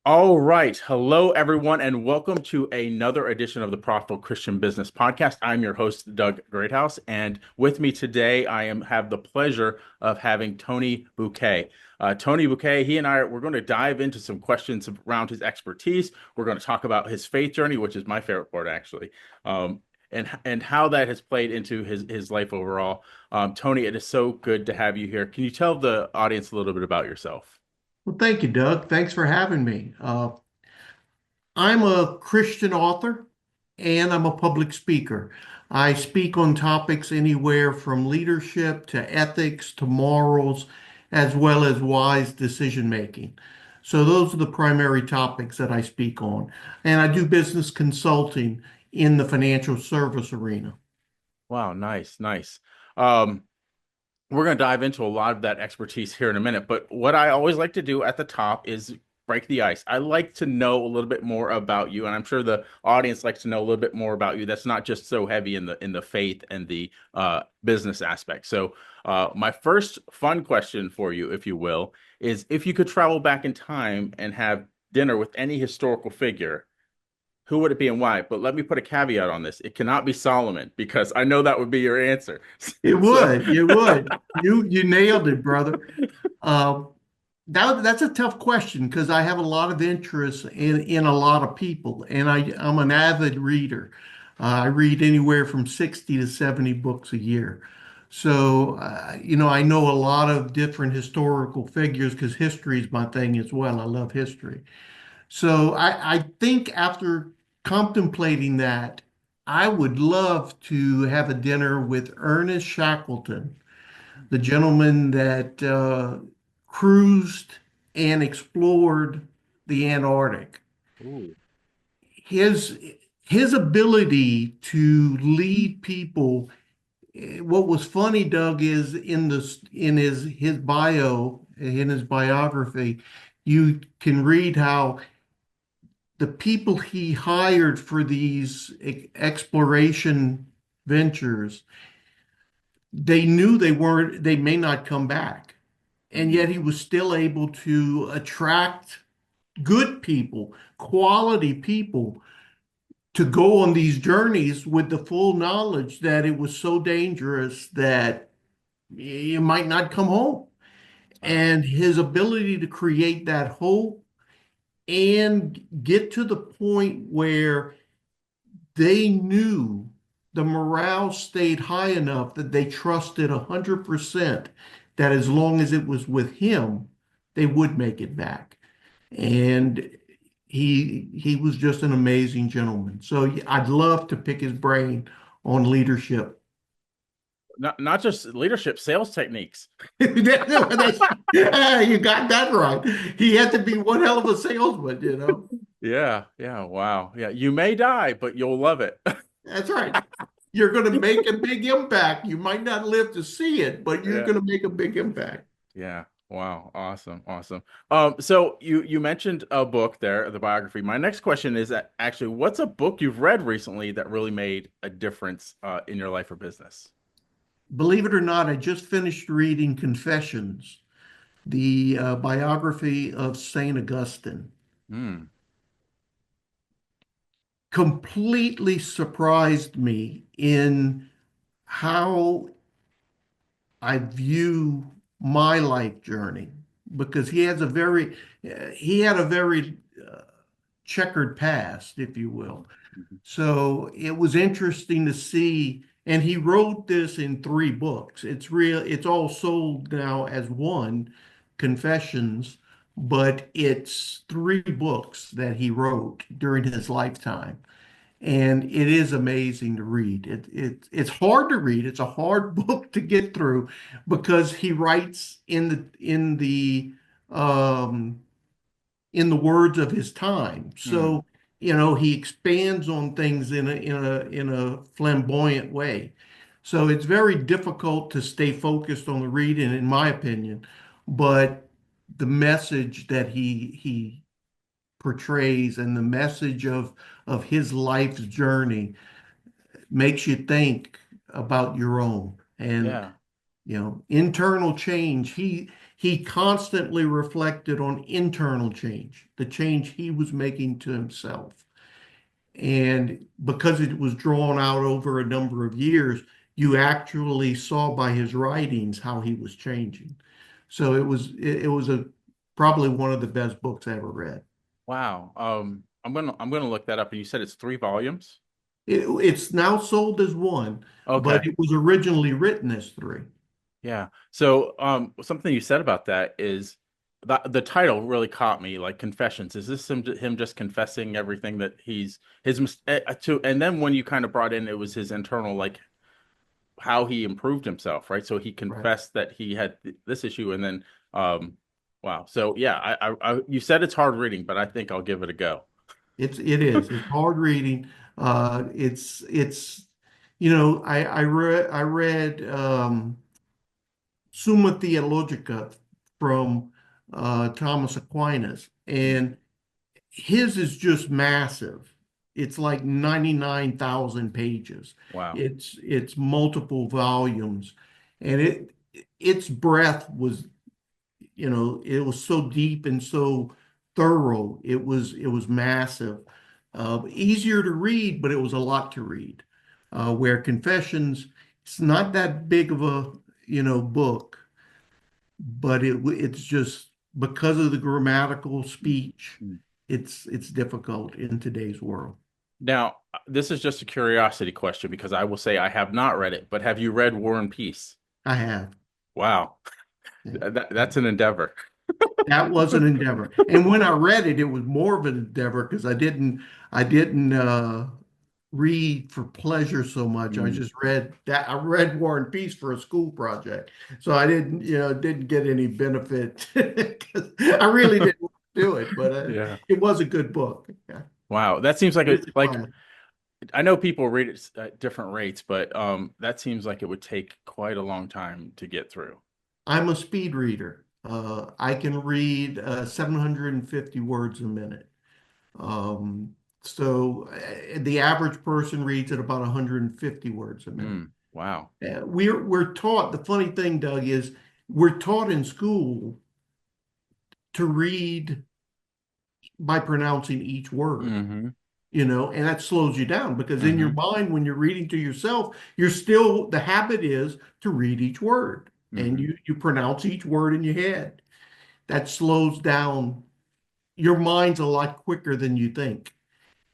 All right. Hello, everyone, and welcome to another edition of the Profitable Christian Business Podcast. I'm your host, Doug Greathouse, and with me today, have the pleasure of having Tony Boquet. Tony Bouquet, he and we're going to dive into some questions around his expertise. We're going to talk about his faith journey, which is my favorite part, actually, and how that has played into his life overall. Tony, it is so good to have you here. Can you tell the audience a little bit about yourself? Well, thank you, Doug. Thanks for having me. I'm a Christian author and I'm a public speaker. I speak on topics anywhere from leadership to ethics to morals, as well as wise decision making. So, those are the primary topics that I speak on. And I do business consulting in the financial service arena. Wow, nice, nice. Um, we're going to dive into a lot of that expertise here in a minute, but what I always like to do at the top is break the ice. I like to know a little bit more about you, and I'm sure the audience likes to know a little bit more about you. That's not just so heavy in the faith and the business aspect. So, my first fun question for you, if you will, is if you could travel back in time and have dinner with any historical figure, who would it be and why? But let me put a caveat on this. It cannot be Solomon because I know that would be your answer. It So, would, it would. You nailed it, brother. Uh, that's a tough question because I have a lot of interest in a lot of people, and I'm an avid reader. I read anywhere from 60 to 70 books a year. So, I know a lot of different historical figures because history is my thing as well. I love history. So, I think after contemplating that, I would love to have a dinner with Ernest Shackleton, the gentleman that cruised and explored the Antarctic. ooh, His his ability to lead people. What was funny, Doug, is in his bio, in his biography, you can read how the people he hired for these exploration ventures, they knew they may not come back. And mhm, yet he was still able to attract good people, quality people to go on these journeys with the full knowledge that it was so dangerous that you might not come home. wow, And his ability to create that hope and get to the point where they knew the morale stayed high enough that they trusted 100% that as long as it was with him, they would make it back. And he was just an amazing gentleman. So I'd love to pick his brain on leadership. not just leadership, sales techniques. Yeah, you got that right. He had to be one hell of a salesman, you know. Yeah, yeah, wow. Yeah, you may die, but you'll love it. That's right. You're going to make a big impact. You might not live to see it, but you're Yeah, going to make a big impact. yeah. Wow, awesome, awesome. So you mentioned a book there, the biography. My next question is that actually, what's a book you've read recently that really made a difference in your life or business? Believe it or not, I just finished reading Confessions, the biography of Saint Augustine. Hmm. Completely surprised me in how I view my life journey because he had a very checkered past, if you will. Mhm. So it was interesting to see, and he wrote this in three books. It's all sold now as one, Confessions, but it's three books that he wrote during his lifetime. And it is amazing to read. It's hard to read. It's a hard book to get through because he writes um, in the words of his time. Hmm. So, he expands on things in a flamboyant way. So it's very difficult to stay focused on the reading, in my opinion. But the message that he portrays and the message of his life's journey makes you think about your own and Yeah. internal change. he constantly reflected on internal change, the change he was making to himself. And because it was drawn out over a number of years, you actually saw by his writings how he was changing. So it was a probably one of the best books I ever read. Wow. I'm gonna look that up. And you said it's 3 volumes? It's now sold as one, but Okay. it was originally written as three. Yeah. So, something you said about that is the title really caught me, like Confessions. Is this him just confessing everything that he's to, and then when you kind of brought in, it was his internal, like how he improved himself, right? So he Right. confessed that he had this issue, and then, wow. So yeah, you said it's hard reading, but I think I'll give it a go. It's hard reading. It's I read Summa Theologica from Thomas Aquinas, and his is just massive. It's like 99,000 pages. Wow. It's multiple volumes, and its breadth was, it was so deep and so thorough. It was massive. Easier to read, but it was a lot to read. Where Confessions, it's not that big of a, book, but it's just because of the grammatical speech, it's difficult in today's world. Now, this is just a curiosity question because I will say I have not read it, but have you read War and Peace? I have. Wow. Yeah. That's an endeavor. That was an endeavor. And when I read it, it was more of an endeavor because I didn't read for pleasure so much. I Mm, just read that. I read War and Peace for a school project. So I didn't get any benefit 'cause I really didn't want to do it, but yeah. it was a good book. Yeah. Wow. That seems like It's a like classic. I know people read it at different rates, but that seems like it would take quite a long time to get through. I'm a speed reader. I can read 750 words a minute. Um, so the average person reads at about 150 words a minute. Wow. We're taught, the funny thing, Doug, is we're taught in school to read by pronouncing each word, Hmm. and that slows you down because in your Hmm. mind, when you're reading to yourself, the habit is to read each word and Hmm. you pronounce each word in your head. That slows down. Your mind's a lot quicker than you think.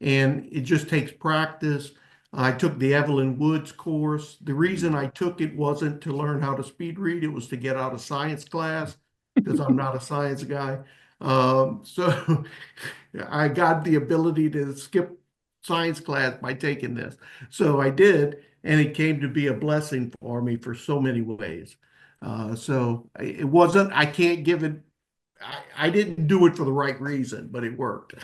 And it just takes practice. I took the Evelyn Woods course. The reason I took it wasn't to learn how to speed read, it was to get out of science class because I'm not a science guy. So I got the ability to skip science class by taking this. So I did, and it came to be a blessing for me for so many ways. So it wasn't, I can't give it, I didn't do it for the right reason, but it worked.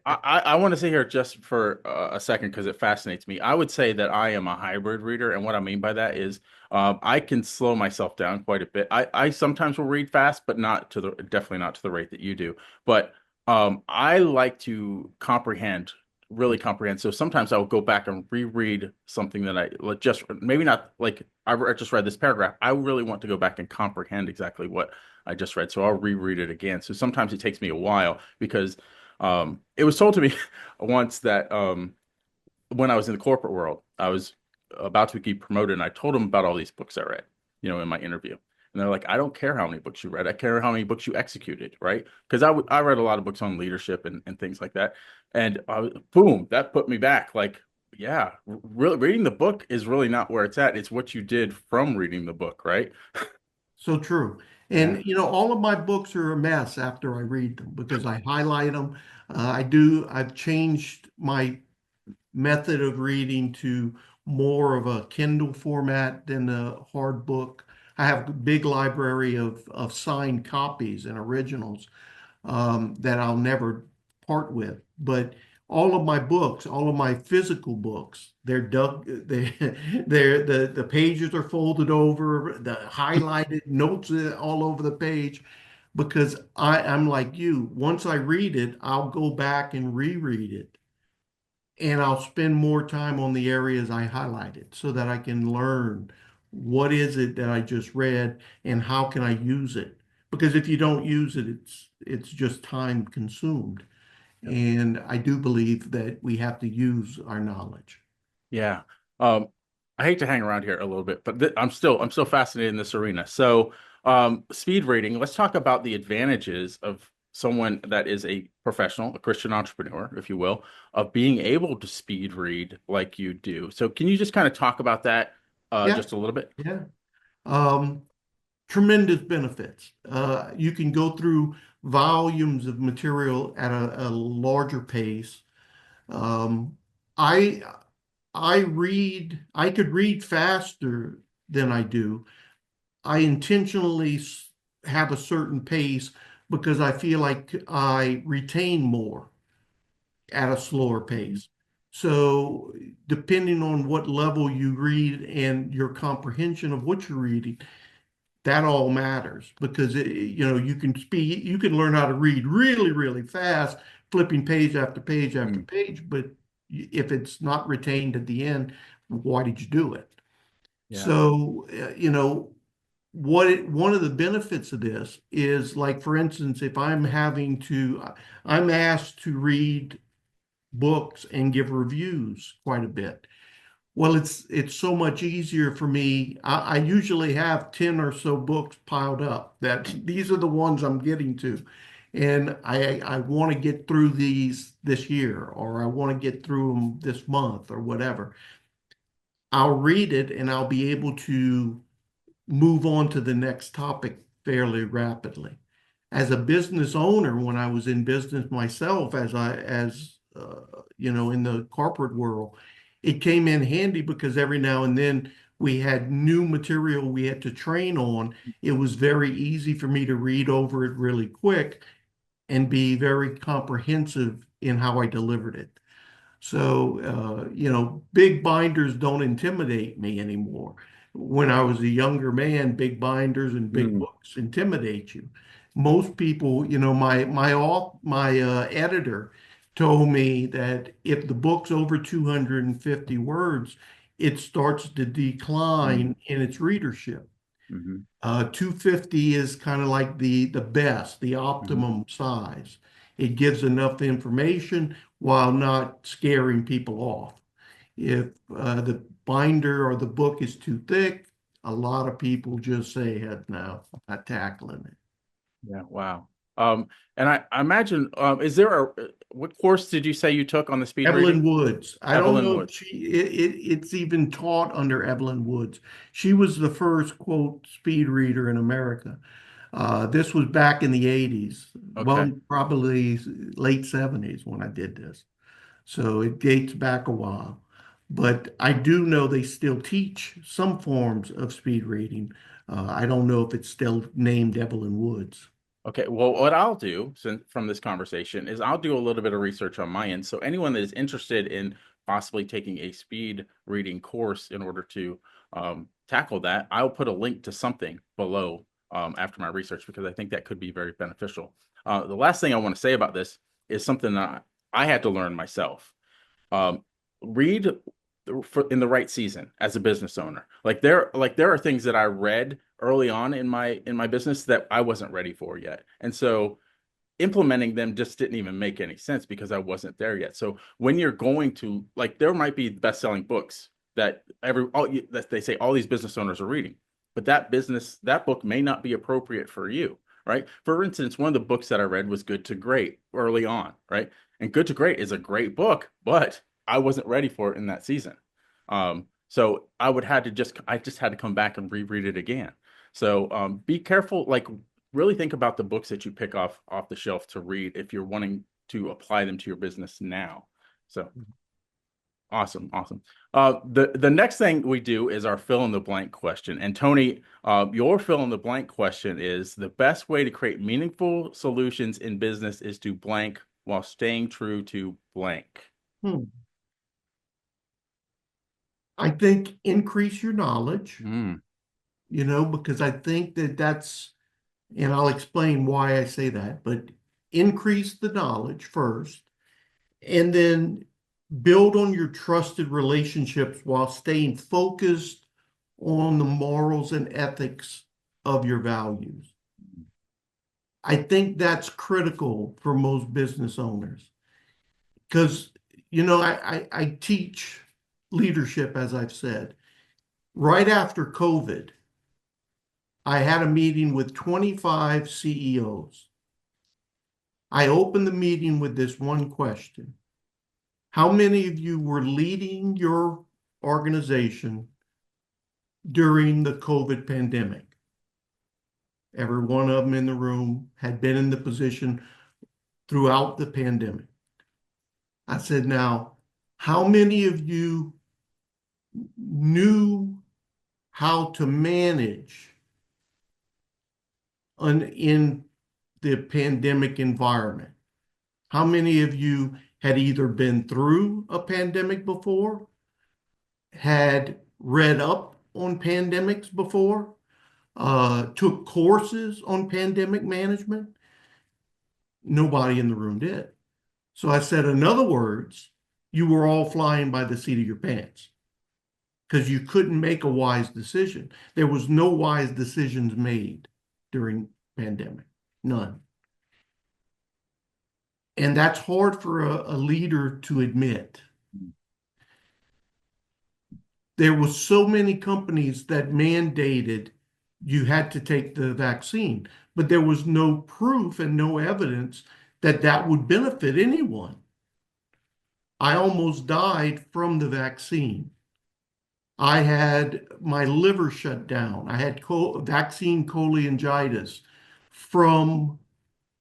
I want to sit here just for a second because it fascinates me. I would say that I am a hybrid reader, and what I mean by that is I can slow myself down quite a bit. I sometimes will read fast, but not to the definitely not to the rate that you do. But I like to comprehend, really comprehend. So sometimes I'll go back and reread something that I like just maybe not like I just read this paragraph. I really want to go back and comprehend exactly what I just read. So I'll reread it again. So sometimes it takes me a while because it was told to me once that when I was in the corporate world, I was about to be promoted, and I told them about all these books I read, in my interview. And they're like, I don't care how many books you read. I care how many books you executed, right? Because I read a lot of books on leadership and things like that. And boom, that put me back. Like, yeah, really, reading the book is really not where it's at. It's what you did from reading the book, right? So true. Yeah. And all of my books are a mess after I read them because I highlight them. I've changed my method of reading to more of a Kindle format than a hard book. I have a big library of signed copies and originals that I'll never part with. But all of my books, all of my physical books, they're dug, the pages are folded over, the highlighted notes all over the page because I'm like you. Once I read it, I'll go back and reread it. And I'll spend more time on the areas I highlighted so that I can learn what is it that I just read and how can I use it because if you don't use it, it's just time consumed. Yep. And I do believe that we have to use our knowledge. Yeah. I hate to hang around here a little bit, but I'm still fascinated in this arena. So, speed reading, let's talk about the advantages of someone that is a professional, a Christian entrepreneur, if you will, of being able to speed read like you do. So, can you just kind of talk about that Yeah, just a little bit? yeah. Um, Tremendous benefits. You can go through volumes of material at a larger pace. Um, I I could read faster than I do. I intentionally have a certain pace because I feel like I retain more at a slower Mhm. pace. So, depending on what level you read and your comprehension of what you're reading, that all matters because you can learn how to read really, really fast, flipping page after page after Mm, page, but if it's not retained at the end, why did you do it? yeah. So, one of the benefits of this is like, for instance, if I'm asked to read books and give reviews quite a bit. Well, it's so much easier for me. I usually have 10 or so books piled up that these are the ones I'm getting to. And I want to get through these this year, or I want to get through them this month, or whatever. I'll read it and I'll be able to move on to the next topic fairly rapidly. As a business owner, when I was in business myself, in the corporate world, it came in handy because every now and then we had new material we had to train on. It was very easy for me to read over it really quick and be very comprehensive in how I delivered it. So, big binders don't intimidate me anymore. When I was a younger man, big binders and big Mm, books intimidate you. Most people, my editor told me that if the book's over 250 words, it starts to mm, decline in its readership. mhm, 250 is kind of like the best, the mhm. optimum size. It gives enough information while not scaring people off. If the binder or the book is too thick, a lot of people just say, "Heck, no, I'm not tackling it." Yeah, wow. Um, and I imagine, is there what course did you say you took on the speed Evelyn reading? Woods. I don't Evelyn know if Woods. it's even taught under Evelyn Woods. She was the first quote speed reader in America. This was back in the 80s. Okay. Well, probably late 70s when I did this. So it dates back a while. But I do know they still teach some forms of speed reading. I don't know if it's still named Evelyn Woods. Okay, well, what I'll do since from this conversation is I'll do a little bit of research on my end. So anyone that is interested in possibly taking a speed reading course in order to tackle that, I'll put a link to something below after my research because I think that could be very beneficial. The last thing I want to say about this is something that I had to learn myself. um, read in the right season as a business owner. There are things that I read early on in my business that I wasn't ready for yet. And so implementing them just didn't even make any sense because I wasn't there yet. So when you're going to like there might be best-selling books that that they say all these business owners are reading, but that book may not be appropriate for you, right? For instance, one of the books that I read was Good to Great early on, right? And Good to Great is a great book, but I wasn't ready for it in that season. So I just had to come back and reread it again. So be careful, like really think about the books that you pick off the shelf to read if you're wanting to apply them to your business now. So awesome, awesome. The next thing we do is our fill in the blank question. And Tony, your fill in the blank question is the best way to create meaningful solutions in business is to blank while staying true to blank. Hmm. I think increase your knowledge, Mm, because I think and I'll explain why I say that, but increase the knowledge first, and then build on your trusted relationships while staying focused on the morals and ethics of your values. I think that's critical for most business owners because, I teach leadership, as I've said. Right after COVID, I had a meeting with 25 CEOs. I opened the meeting with this one question. How many of you were leading your organization during the COVID pandemic? Every one of them in the room had been in the position throughout the pandemic. I said, now, how many of you knew how to manage in the pandemic environment? How many of you had either been through a pandemic before, had read up on pandemics before, took courses on pandemic management? Nobody in the room did. So I said, in other words, you were all flying by the seat of your pants because you couldn't make a wise decision. There was no wise decisions made during pandemic, none. And that's hard for a leader to admit. There was so many companies that mandated you had to take the vaccine, but there was no proof and no evidence that that would benefit anyone. I almost died from the vaccine. I had my liver shut down. I had vaccine cholangitis from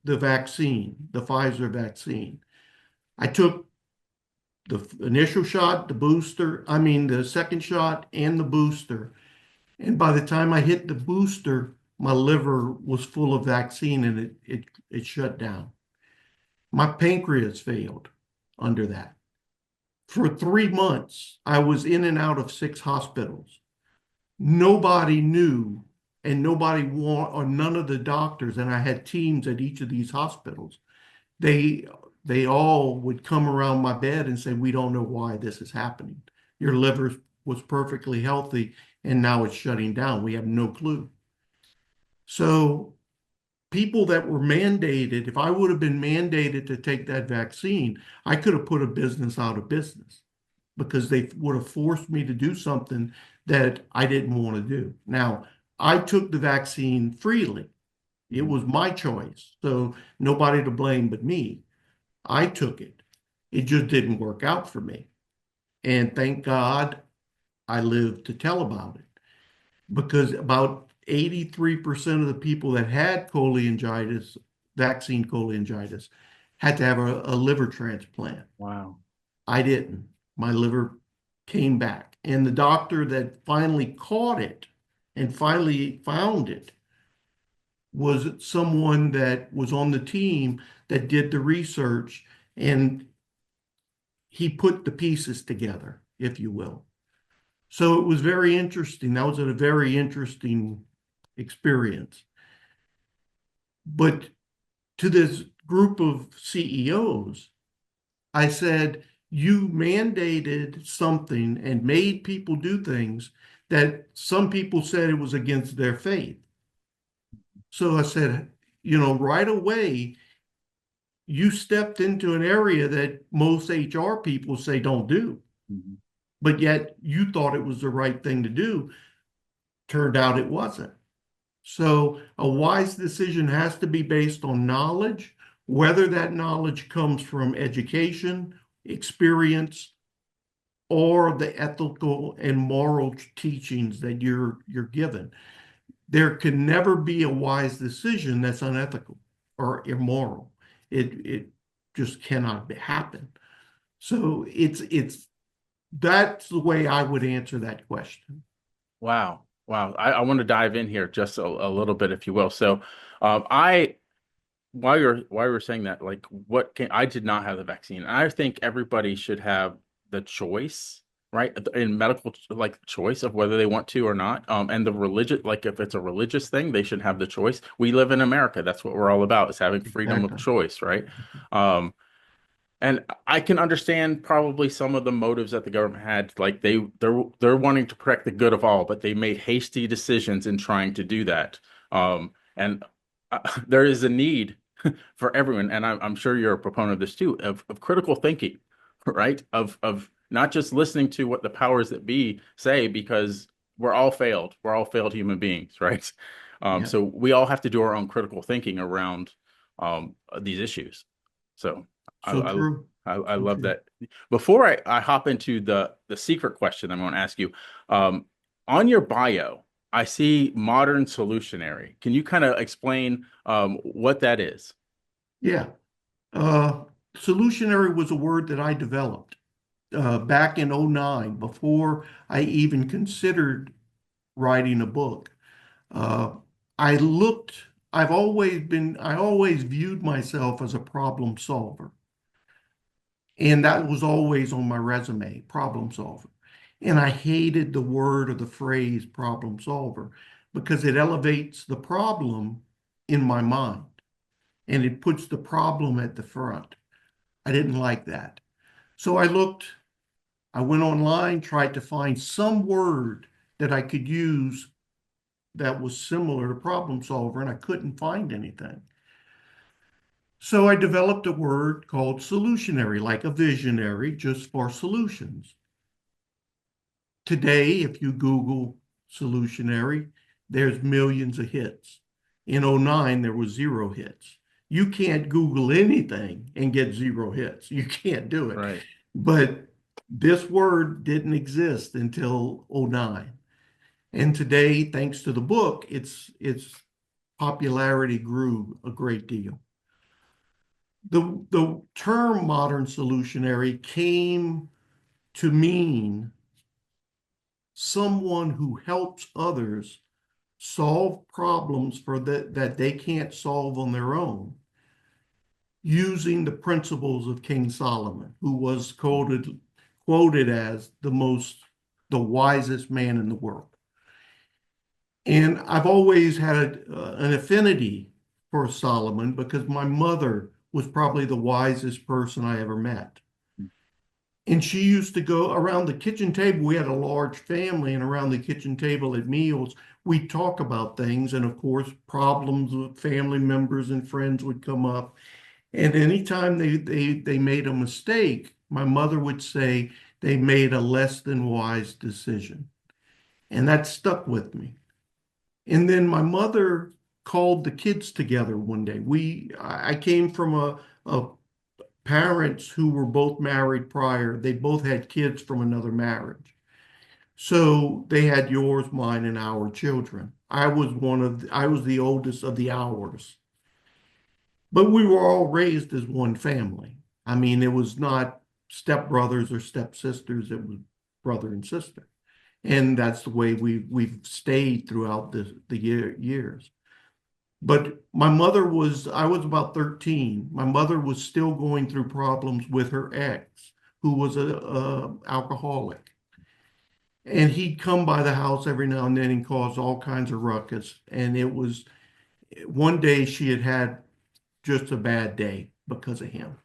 the vaccine, the Pfizer vaccine. I took the initial shot, the second shot and the booster. And by the time I hit the booster, my liver was full of vaccine and it shut down. My pancreas failed under that. For 3 months, I was in and out of 6 hospitals. Nobody knew, and or none of the doctors, and I had teams at each of these hospitals. They they all would come around my bed and say, "We don't know why this is happening. Your liver was perfectly healthy, and now it's shutting down. We have no clue." So people that were mandated, if I would have been mandated to take that vaccine, I could have put a business out of business because they would have forced me to do something that I didn't want to do. Now, I took the vaccine freely. It Mhm. was my choice. So nobody to blame but me. I took it. It just didn't work out for me. And thank God I lived to tell about it because about 83% of the people that had cholangitis, vaccine cholangitis, had to have a liver transplant. Wow. I didn't. My liver came back. And the doctor that finally caught it and finally found it was someone that was on the team that did the research and he put the pieces together, if you will. So it was very interesting. That was a very interesting experience. But to this group of CEOs, I said, you mandated something and made people do things that some people said it was against their faith. So I said, right away, you stepped into an area that most HR people say don't do, Mhm. but yet you thought it was the right thing to do. Turned out it wasn't. So a wise decision has to be based on knowledge, whether that knowledge comes from education, experience, or the ethical and moral teachings that you're given. There can never be a wise decision that's unethical or immoral. It just cannot happen. So it's that's the way I would answer that question. Wow. Wow. I want to dive in here just a little bit, if you will. So, I while you're saying that, like, I did not have the vaccine. I think everybody should have the choice, right? In medical, like, choice of whether they want to or not. And the religious, like, if it's a religious thing, they should have the choice. We live in America. That's what we're all about, is having freedom of Exactly. choice, right? Um, And I can understand probably some of the motives that the government had, like they're wanting to protect the good of all, but they made hasty decisions in trying to do that. And there is a need for everyone, and I'm sure you're a proponent of this too, of critical thinking, right? Of not just listening to what the powers that be say, because we're all failed. We're all failed human beings, right? Yeah, So we all have to do our own critical thinking around these issues. So I, so I true. I So love true. that. Before I hop into the secret question, I'm going to ask you, um, on your bio, I see modern solutionary. Can you kind of explain what that is? Yeah. Uh, Solutionary was a word that I developed back in '09 before I even considered writing a book. Uh, I looked, I always viewed myself as a problem solver. And that was always on my resume, problem solver. And I hated the word or the phrase problem solver because it elevates the problem in my mind and it puts the problem at the front. I didn't like that. So I went online, tried to find some word that I could use that was similar to problem solver, and I couldn't find anything. So I developed a word called solutionary, like a visionary, just for solutions. Today, if you Google solutionary, there's millions of hits. In '09, there was zero hits. You can't Google anything and get zero hits. You can't do it. Right. But this word didn't exist until '09. And today, thanks to the book, its popularity grew a great deal. The term modern solutionary came to mean someone who helps others solve problems that they can't solve on their own using the principles of King Solomon, who was quoted as the wisest man in the world. And I've always had an affinity for Solomon because my mother was probably the wisest person I ever met. And she used to go around the kitchen table. We had a large family, and around the kitchen table at meals, we'd talk about things. And of course, problems with family members and friends would come up. And anytime they made a mistake, my mother would say they made a less than wise decision. And that stuck with me. And then my mother called the kids together one day. I came from a parents who were both married prior. They both had kids from another marriage. So they had yours, mine, and our children. I was the oldest of the ours. But we were all raised as one family. I mean, it was not stepbrothers or stepsisters, it was brother and sister. And that's the way we've stayed throughout years. But I was about 13. My mother was still going through problems with her ex, who was a alcoholic. And he'd come by the house every now and then and cause all kinds of ruckus. And it was one day she had had just a bad day because of him.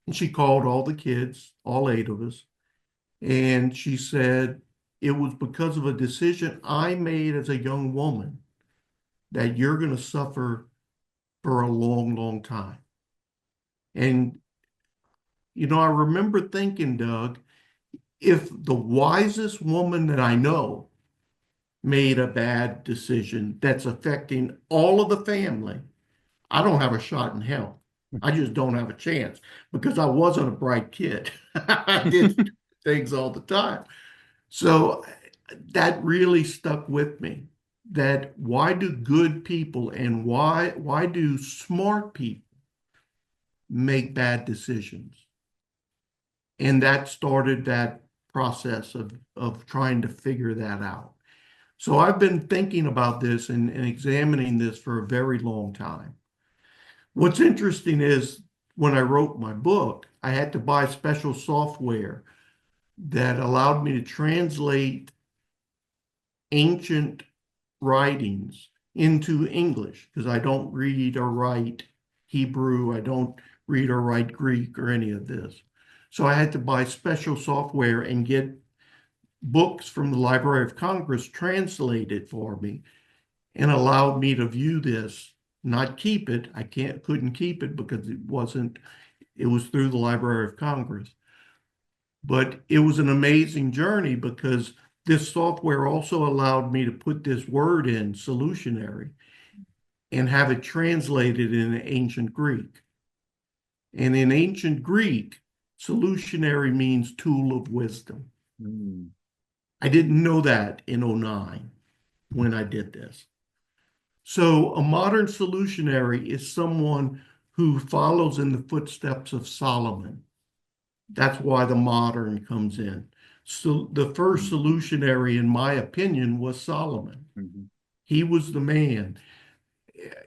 And she called all the kids, all eight of us, and she said, it was because of a decision I made as a young woman that you're going to suffer for a long, long time. And, I remember thinking, Doug, if the wisest woman that I know made a bad decision that's affecting all of the family, I don't have a shot in hell. I just don't have a chance because I wasn't a bright kid. I did things all the time. So that really stuck with me. That why do good people and why do smart people make bad decisions? And that started that process of trying to figure that out. So I've been thinking about this and examining this for a very long time. What's interesting is when I wrote my book, I had to buy special software that allowed me to translate ancient writings into English because I don't read or write Hebrew. I don't read or write Greek or any of this. So I had to buy special software and get books from the Library of Congress translated for me and allowed me to view this not keep it. I couldn't keep it because it was through the Library of Congress. But it was an amazing journey because this software also allowed me to put this word in, solutionary, and have it translated in ancient Greek. And in ancient Greek, solutionary means tool of wisdom. Mm. I didn't know that in '09 when I did this. So a modern solutionary is someone who follows in the footsteps of Solomon. That's why the modern comes in. So the first Mm. solutionary, in my opinion, was Solomon. Mhm. He was the man.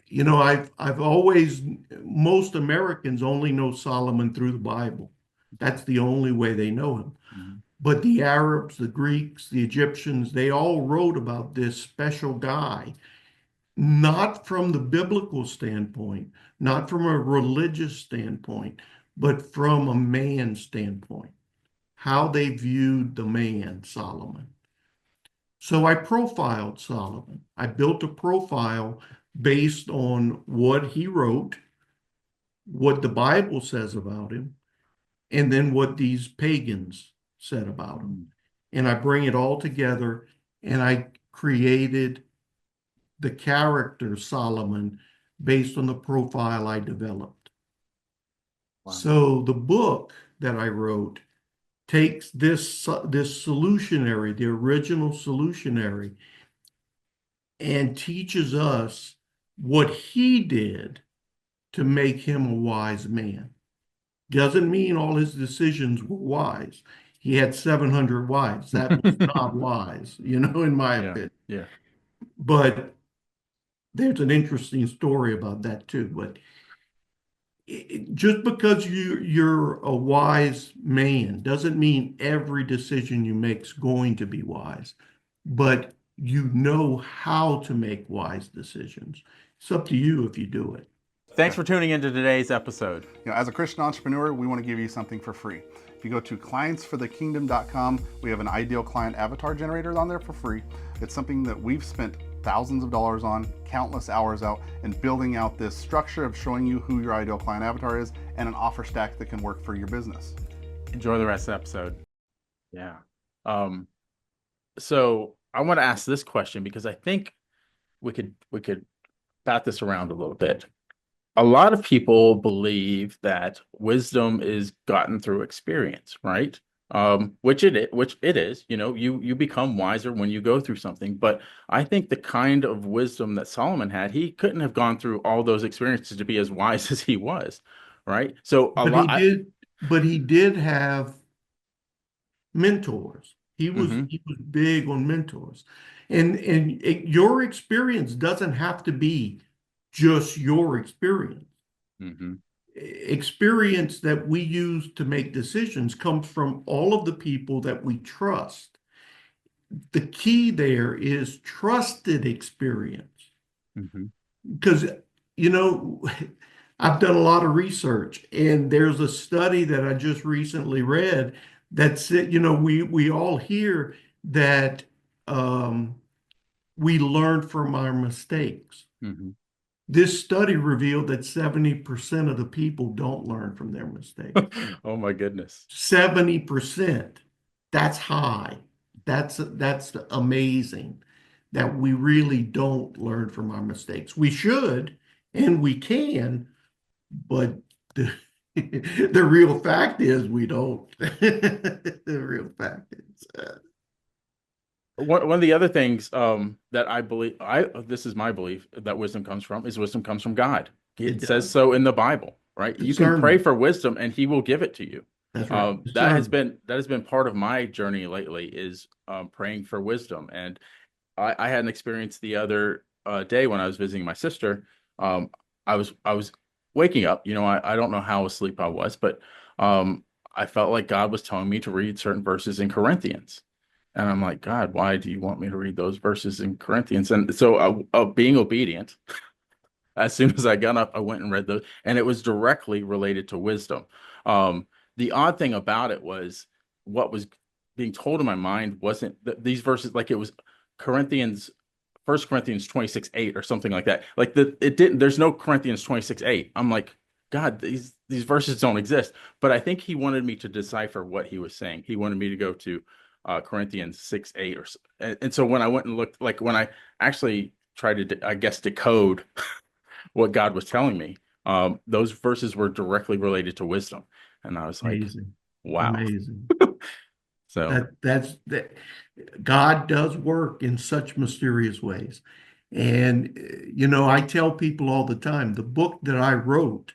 You know, I've always most Americans only know Solomon through the Bible. That's the only way they know him. Mhm. But the Arabs, the Greeks, the Egyptians, they all wrote about this special guy, not from the biblical standpoint, not from a religious standpoint, but from a man standpoint, how they viewed the man, Solomon. So I profiled Solomon. I built a profile based on what he wrote, what the Bible says about him, and then what these pagans said about him. Mm. And I bring it all together and I created the character Solomon based on the profile I developed. Wow. So the book that I wrote takes this solutionary, the original solutionary, and teaches us what he did to make him a wise man. Doesn't mean all his decisions were wise. He had 700 wives. That was not wise, in my Yeah, opinion. yeah. But there's an interesting story about that too. But just because you're a wise man doesn't mean every decision you make is going to be wise, but you know how to make wise decisions. It's up to you if you do it. Thanks for tuning into today's episode. As a Christian entrepreneur, we want to give you something for free. If you go to clientsforthekingdom.com, we have an ideal client avatar generator on there for free. It's something that we've spent thousands of dollars on, countless hours out, and building out this structure of showing you who your ideal client avatar is and an offer stack that can work for your business. Enjoy the rest of the episode. Yeah. Um, so I want to ask this question because I think we could bat this around a little bit. A lot of people believe that wisdom is gotten through experience, right? Which it is, you become wiser when you go through something. But I think the kind of wisdom that Solomon had, he couldn't have gone through all those experiences to be as wise as he was, right? So a But lot, he did, but he did have mentors. mhm, He was big on mentors. Your experience doesn't have to be just your experience. mhm, Experience that we use to make decisions comes from all of the people that we trust. The key there is trusted experience. mhm. Because, you know, I've done a lot of research, and there's a study that I just recently read that said, we all hear that um, we learn from our mistakes. Mhm. This study revealed that 70% of the people don't learn from their mistakes. Oh my goodness. 70%. That's high. That's amazing that we really don't learn from our mistakes. We should and we can, but the, the real fact is we don't. The real fact is. One of the other things that I believe this is my belief that wisdom comes from is wisdom comes from God. It It says does. so in the Bible, right? You can pray Discernment. for wisdom and he will give it to you. That's right. That has Discernment. been part of my journey lately is praying for wisdom. And I had an experience the other day when I was visiting my sister. Um, I was waking up, I don't know how asleep I was, but I felt like God was telling me to read certain verses in Corinthians. And I'm like, God, why do you want me to read those verses in Corinthians? And so, being obedient, as soon as I got up, I went and read those, and it was directly related to wisdom. The odd thing about it was what was being told in my mind wasn't these verses, like it was Corinthians First Corinthians 26:8 or something like that. Like it didn't, there's no Corinthians 26:8. I'm like, God, these verses don't exist. But I think he wanted me to decipher what he was saying. He wanted me to go to Corinthians 6:8 and so when I went and looked, like when I actually tried to, I guess, decode what God was telling me, those verses were directly related to wisdom. And I was like, Amazing. wow. Amazing. So, That God does work in such mysterious ways. And I tell people all the time, the book that I wrote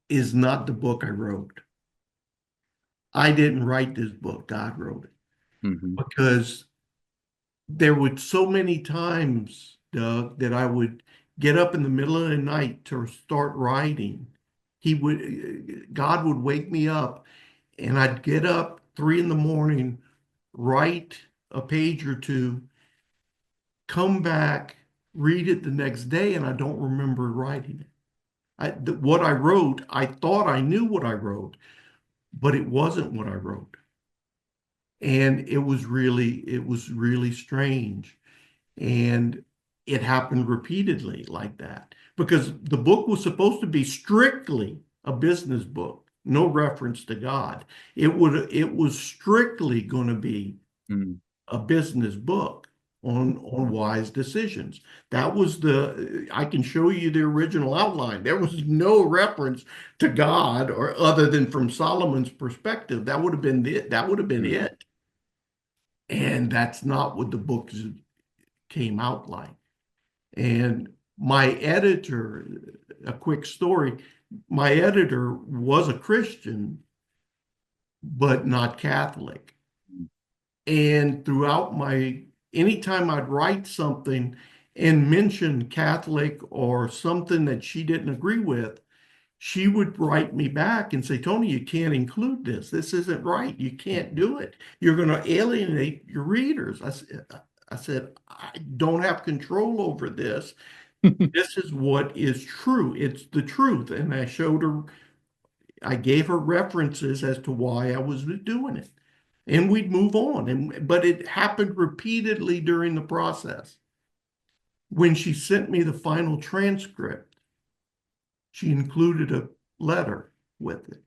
is not the book I wrote. I didn't write this book, God wrote it. mhm, Because there were so many times, Doug, that I would get up in the middle of the night to start writing. God would wake me up, and I'd get up 3 in the morning, write a page or two, come back, read it the next day, and I don't remember writing it. What I wrote, I thought I knew what I wrote, but it wasn't what I wrote. And it was really strange. And it happened repeatedly like that because the book was supposed to be strictly a business book, no reference to God. It was strictly going to be mm, a business book on wise decisions. I can show you the original outline. There was no reference to God or other than from Solomon's perspective. That would have been it. That would have been mm, it. And that's not what the book came out like. And my editor, a quick story, my editor was a Christian, but not Catholic. And anytime I'd write something and mention Catholic or something that she didn't agree with, she would write me back and say, Tony, you can't include this. This isn't right. You can't do it. You're going to alienate your readers. I said, I don't have control over this. This is what is true. It's the truth. And I gave her references as to why I was doing it. And we'd move on. But it happened repeatedly during the process. When she sent me the final transcript, she included a letter with it.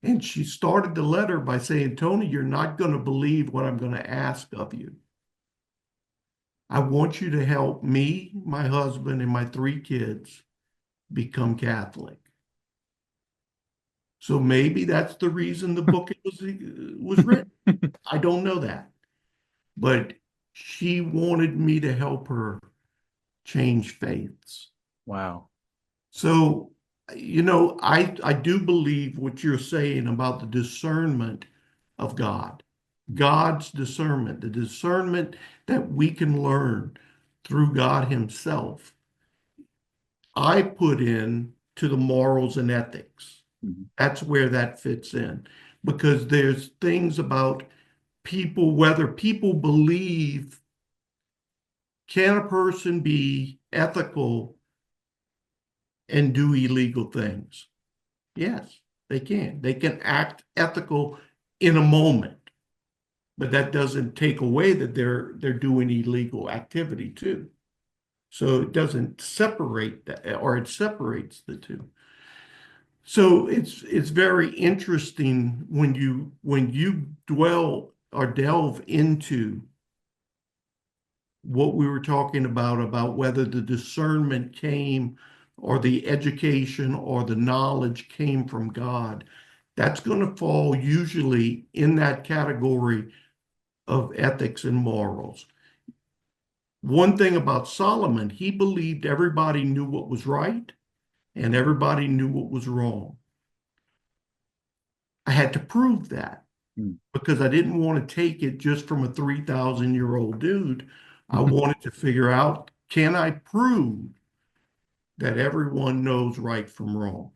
And she started the letter by saying, Tony, you're not going to believe what I'm going to ask of you. I want you to help me, my husband, and my 3 kids become Catholic. So maybe that's the reason the book was written. I don't know that. But she wanted me to help her change faiths. wow. So, I do believe what you're saying about the discernment of God, God's discernment, the discernment that we can learn through God Himself. I put in to the morals and ethics. Mhm, That's where that fits in because there's things about people, whether people believe, can a person be ethical and do illegal things? Yes, they can. They can act ethical in a moment, but that doesn't take away that they're doing illegal activity too. So it doesn't separate that, or it separates the two. So it's very interesting when you dwell or delve into what we were talking about whether the discernment came or the education or the knowledge came from God. That's going to fall usually in that category of ethics and morals. One thing about Solomon, he believed everybody knew what was right and everybody knew what was wrong. I had to prove that mm. because I didn't want to take it just from a 3,000-year-old dude. I wanted to figure out, can I prove that everyone knows right from wrong?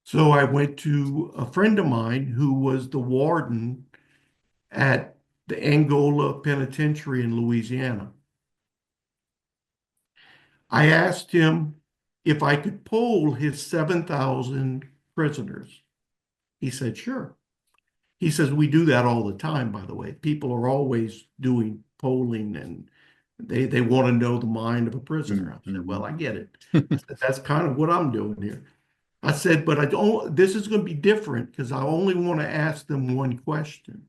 So I went to a friend of mine who was the warden at the Angola Penitentiary in Louisiana. I asked him if I could poll his 7,000 prisoners. He said, sure. He says, we do that all the time, by the way. People are always doing polling and they want to know the mind of a prisoner. I said, Mm-hmm. well, I get it. I said, that's kind of what I'm doing here. I said, but I don't, this is going to be different because I only want to ask them one question.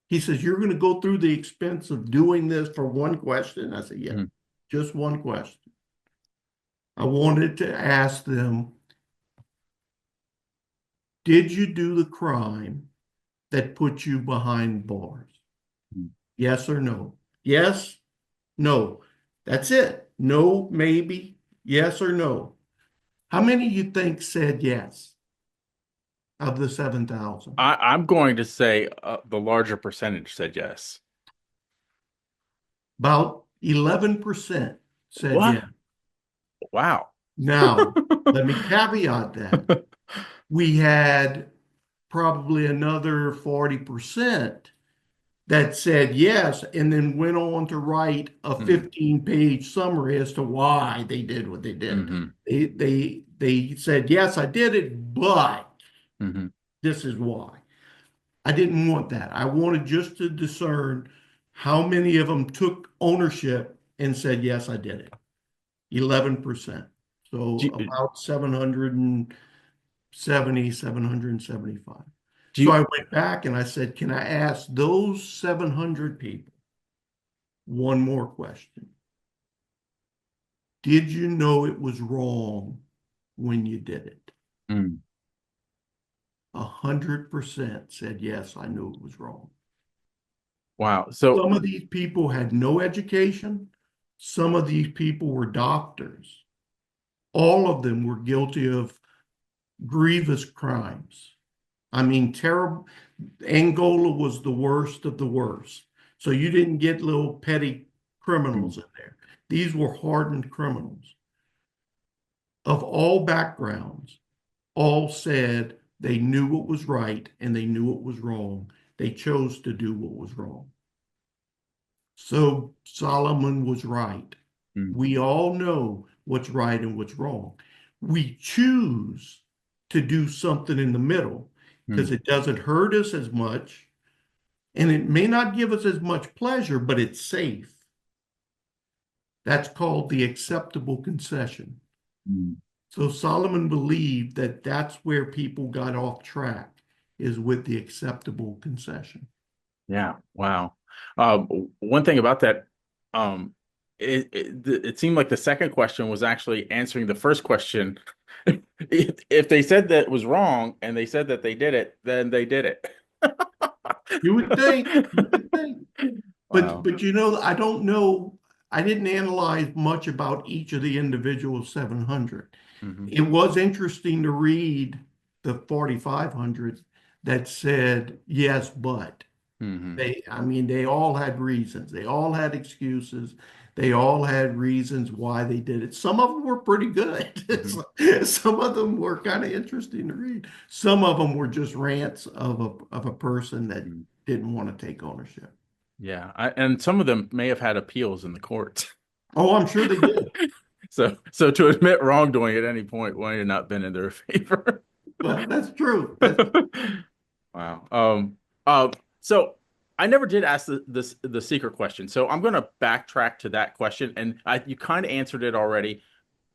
He says, you're going to go through the expense of doing this for one question? I said, yeah, Mm-hmm. just one question. I wanted to ask them, did you do the crime that put you behind bars? Yes or no? Yes, no. That's it. No, maybe, yes or no. How many you think said yes of the 7,000? I'm going to say the larger percentage said yes. About 11% said What? yes. Wow. Now, let me caveat that. We had probably another 40% that said yes and then went on to write a Mm-hmm. 15-page summary as to why they did what they did. Mm-hmm. They said, yes, I did it, but Mm-hmm. this is why. I didn't want that. I wanted just to discern how many of them took ownership and said, yes, I did it. 11%. Do So you, about 770, 775. do So I you, went back and I said, can I ask those 700 people one more question? Did you know it was wrong when you did it? mm, 100% said, yes, I knew it was wrong. wow. So, Some of these people had no education. Some of these people were doctors. All of them were guilty of grievous crimes. I mean, terrible. Angola was the worst of the worst. So you didn't get little petty mm, criminals in there. These were hardened criminals of all backgrounds, all said they knew what was right and they knew what was wrong. They chose to do what was wrong. So Solomon was right. mm, We all know what's right and what's wrong. We choose to do something in the middle because mm, it doesn't hurt us as much and it may not give us as much pleasure, but it's safe. That's called the acceptable concession. mm. So Solomon believed that that's where people got off track is with the acceptable concession. Yeah. Wow. One thing about that, um, it seemed like the second question was actually answering the first question. If they said that it was wrong and they said that they did it, then they did it. You would think. But Wow. I don't know. I didn't analyze much about each of the individual 700. Hmm. It was interesting to read the 4,500 that said yes, but. Hmm. I mean, they all had reasons. They all had excuses. They all had reasons why they did it. Some of them were pretty good. Hmm. Some of them were kind of interesting to read. Some of them were just rants of a person that didn't want to take ownership. Yeah. And some of them may have had appeals in the courts. Oh, I'm sure they did. So to admit wrongdoing at any point might have not been in their favor. Well, that's true. That's Wow. Uh, so I never did ask the secret question. So I'm going to backtrack to that question, and you kind of answered it already,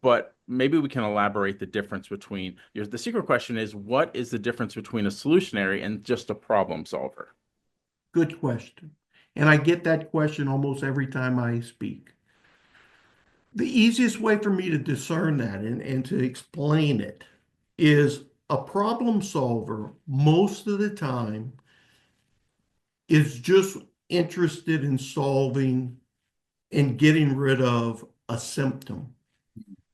but maybe we can elaborate the difference between the secret question is what is the difference between a solutionary and just a problem solver? good question. And I get that question almost every time I speak. The easiest way for me to discern that and to explain it is a problem solver most of the time is just interested in solving and getting rid of a symptom.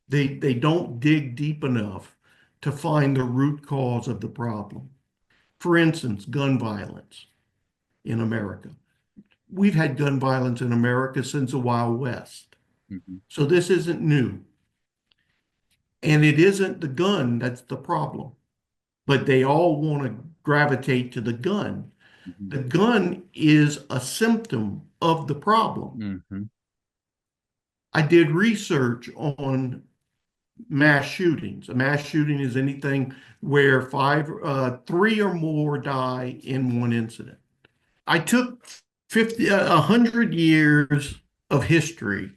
They don't dig deep enough to find the root cause of the problem. For instance, gun violence in America. We've had gun violence in America since the Wild West. Hmm. So this isn't new. And it isn't the gun that's the problem, but they all want to gravitate to the gun. Hmm. The gun is a symptom of the problem. Hmm. I did research on mass shootings. A mass shooting is anything where three or more die in one incident. I took 100 years of history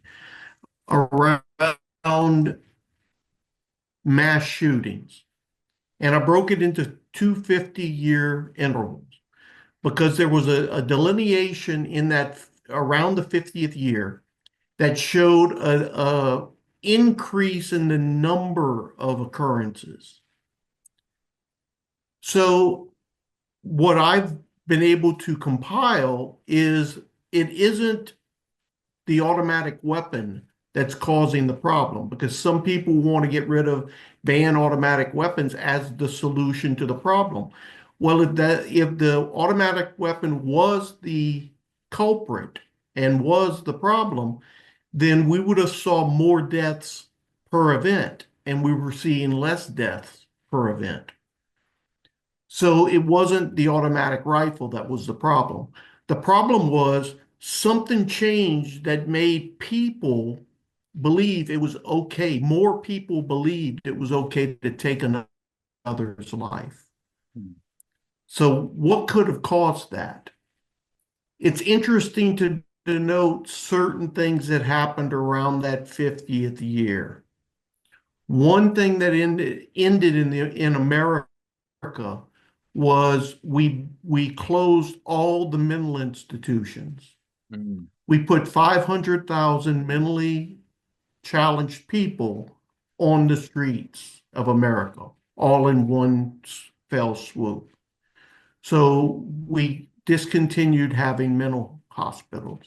around mass shootings, and I broke it into two 50-year intervals because there was a delineation in that around the 50th year that showed a increase in the number of occurrences. So what I've been able to compile is it isn't the automatic weapon that's causing the problem, because some people want to get rid of ban automatic weapons as the solution to the problem. Well, if the automatic weapon was the culprit and was the problem, then we would have saw more deaths per event, and we were seeing less deaths per event. So it wasn't the automatic rifle that was the problem. The problem was something changed that made people believe it was okay. More people believed it was okay to take another's life. Hmm. So what could have caused that? It's interesting to note certain things that happened around that 50th year. One thing that ended in America was we closed all the mental institutions. Hmm. We put 500,000 mentally challenged people on the streets of America, all in one fell swoop. So we discontinued having mental hospitals.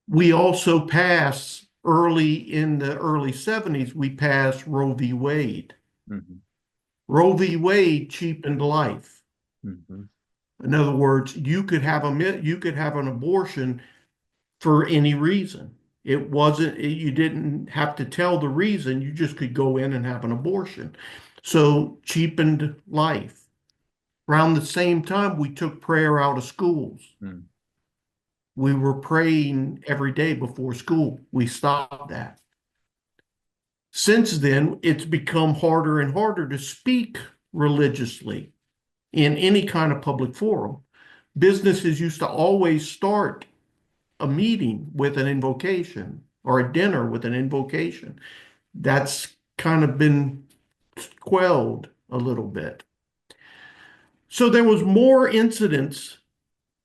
We also passed early in the early 70s, we passed Roe v. Wade. Hmm. Roe v. Wade cheapened life. Hmm. In other words, you could have an abortion for any reason. You didn't have to tell the reason, you just could go in and have an abortion. So cheapened life. Around the same time, we took prayer out of schools. Hmm. We were praying every day before school. We stopped that. Since then, it's become harder and harder to speak religiously in any kind of public forum. Businesses used to always start a meeting with an invocation or a dinner with an invocation. That's kind of been quelled a little bit. So there was more incidents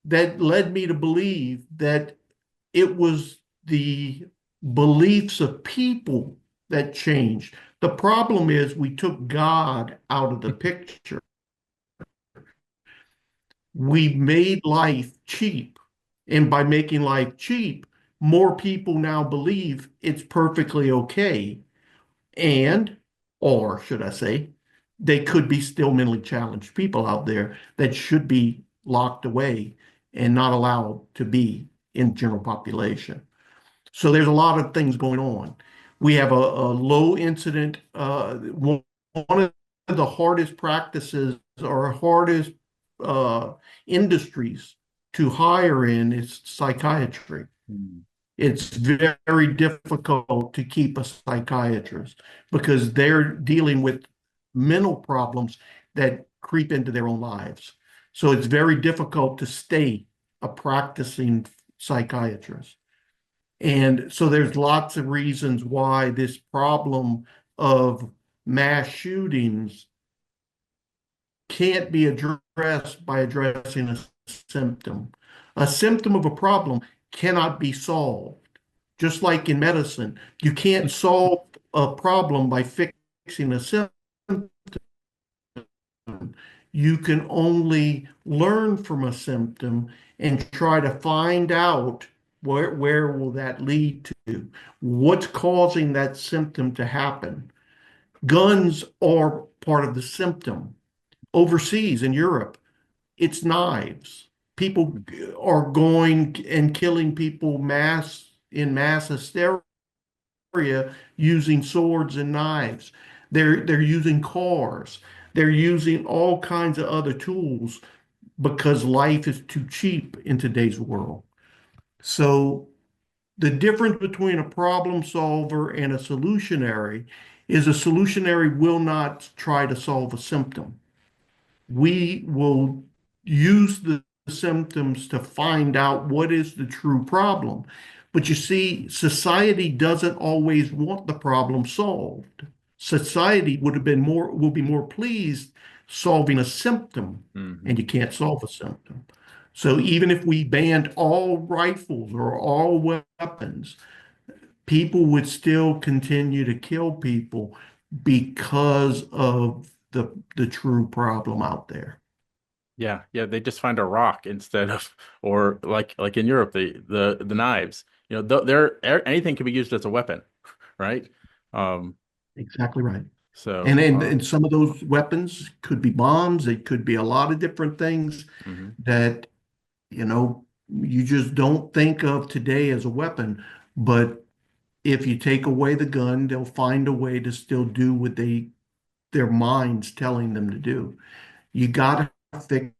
that led me to believe that it was the beliefs of people that changed. The problem is we took God out of the picture. We made life cheap. And by making life cheap, more people now believe it's perfectly okay. And, or should I say, they could be still mentally challenged people out there that should be locked away and not allowed to be in general population. So there's a lot of things going on. We have a low incident. One of the hardest practices or hardest uh, industries to hire in is psychiatry. Hmm. It's very difficult to keep a psychiatrist because they're dealing with mental problems that creep into their own lives. So it's very difficult to stay a practicing psychiatrist. And so there's lots of reasons why this problem of mass shootings can't be addressed by addressing a symptom. A symptom of a problem cannot be solved. Just like in medicine, you can't solve a problem by fixing a symptom. You can only learn from a symptom and try to find out where will that lead to? What's causing that symptom to happen? Guns are part of the symptom. Overseas in Europe, it's knives. People are going and killing people in mass hysteria using swords and knives. They're using cars. They're using all kinds of other tools because life is too cheap in today's world. So the difference between a problem solver and a solutionary is a solutionary will not try to solve a symptom. We will use the symptoms to find out what is the true problem. But you see, society doesn't always want the problem solved. Society will be more pleased solving a symptom, and Hmm. you can't solve a symptom. So even if we banned all rifles or all weapons, people would still continue to kill people because of the true problem out there. Yeah, yeah, they just find a rock instead of, or like in Europe, the knives. Anything can be used as a weapon, right? Um, Exactly right. so, And some of those weapons could be bombs, it could be a lot of different things mhm. that, you just don't think of today as a weapon. But if you take away the gun, they'll find a way to still do what their mind's telling them to do. You gotta fix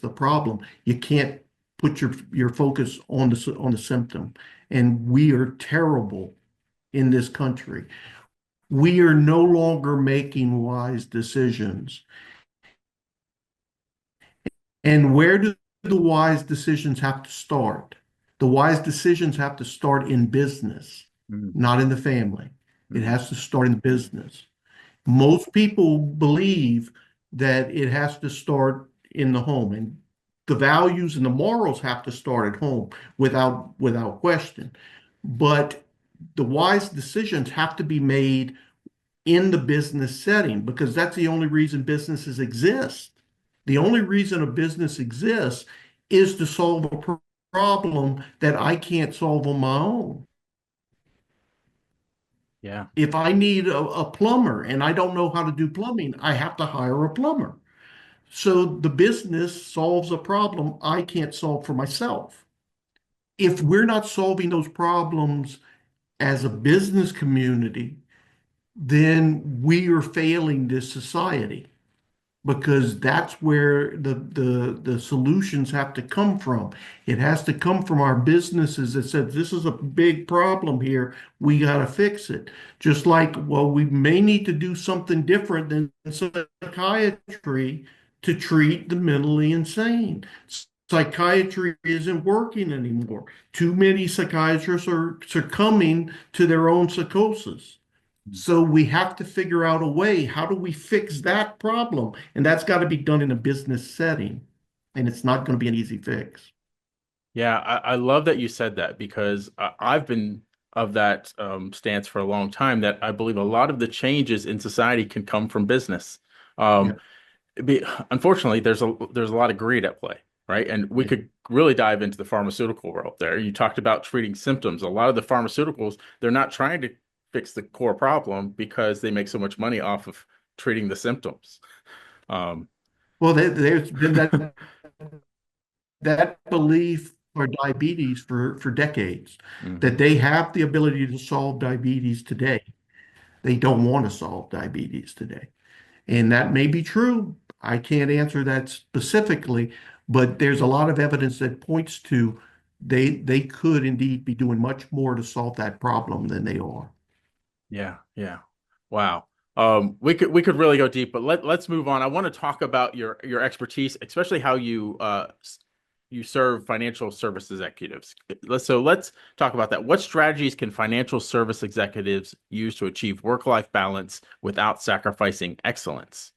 the problem. You can't put your focus on the symptom. And we are terrible in this country. We are no longer making wise decisions. And where do the wise decisions have to start? The wise decisions have to start in business, Mhm. not in the family. It Mhm. has to start in business. Most people believe that it has to start in the home, and the values and the morals have to start at home without question. But the wise decisions have to be made in the business setting because that's the only reason businesses exist. The only reason a business exists is to solve a problem that I can't solve on my own. Yeah, If I need a plumber and I don't know how to do plumbing, I have to hire a plumber. So the business solves a problem I can't solve for myself. If we're not solving those problems as a business community, then we are failing this society because that's where the solutions have to come from. It has to come from our businesses that said, this is a big problem here. We got to fix it. Just like, well, we may need to do something different than psychiatry to treat the mentally insane. Psychiatry isn't working anymore. Too many psychiatrists are succumbing to their own psychosis. So we have to figure out a way. How do we fix that problem? And that's got to be done in a business setting. And it's not going to be an easy fix. yeah. I love that you said that because I've been of that stance for a long time that I believe a lot of the changes in society can come from business. Yeah, Um, be, Unfortunately, there's a lot of greed at play, right? And we yeah. could really dive into the pharmaceutical world there. You talked about treating symptoms. A lot of the pharmaceuticals, they're not trying to fix the core problem because they make so much money off of treating the symptoms. Um, Well, there's been that belief for diabetes for decades, that mhm. they have the ability to solve diabetes today. They don't want to solve diabetes today. And that may be true. I can't answer that specifically, but there's a lot of evidence that points to they could indeed be doing much more to solve that problem than they are. Yeah, yeah. Wow. We could really go deep, but let's move on. I want to talk about your expertise, especially how you serve financial service executives. Let's talk about that. What strategies can financial service executives use to achieve work-life balance without sacrificing excellence?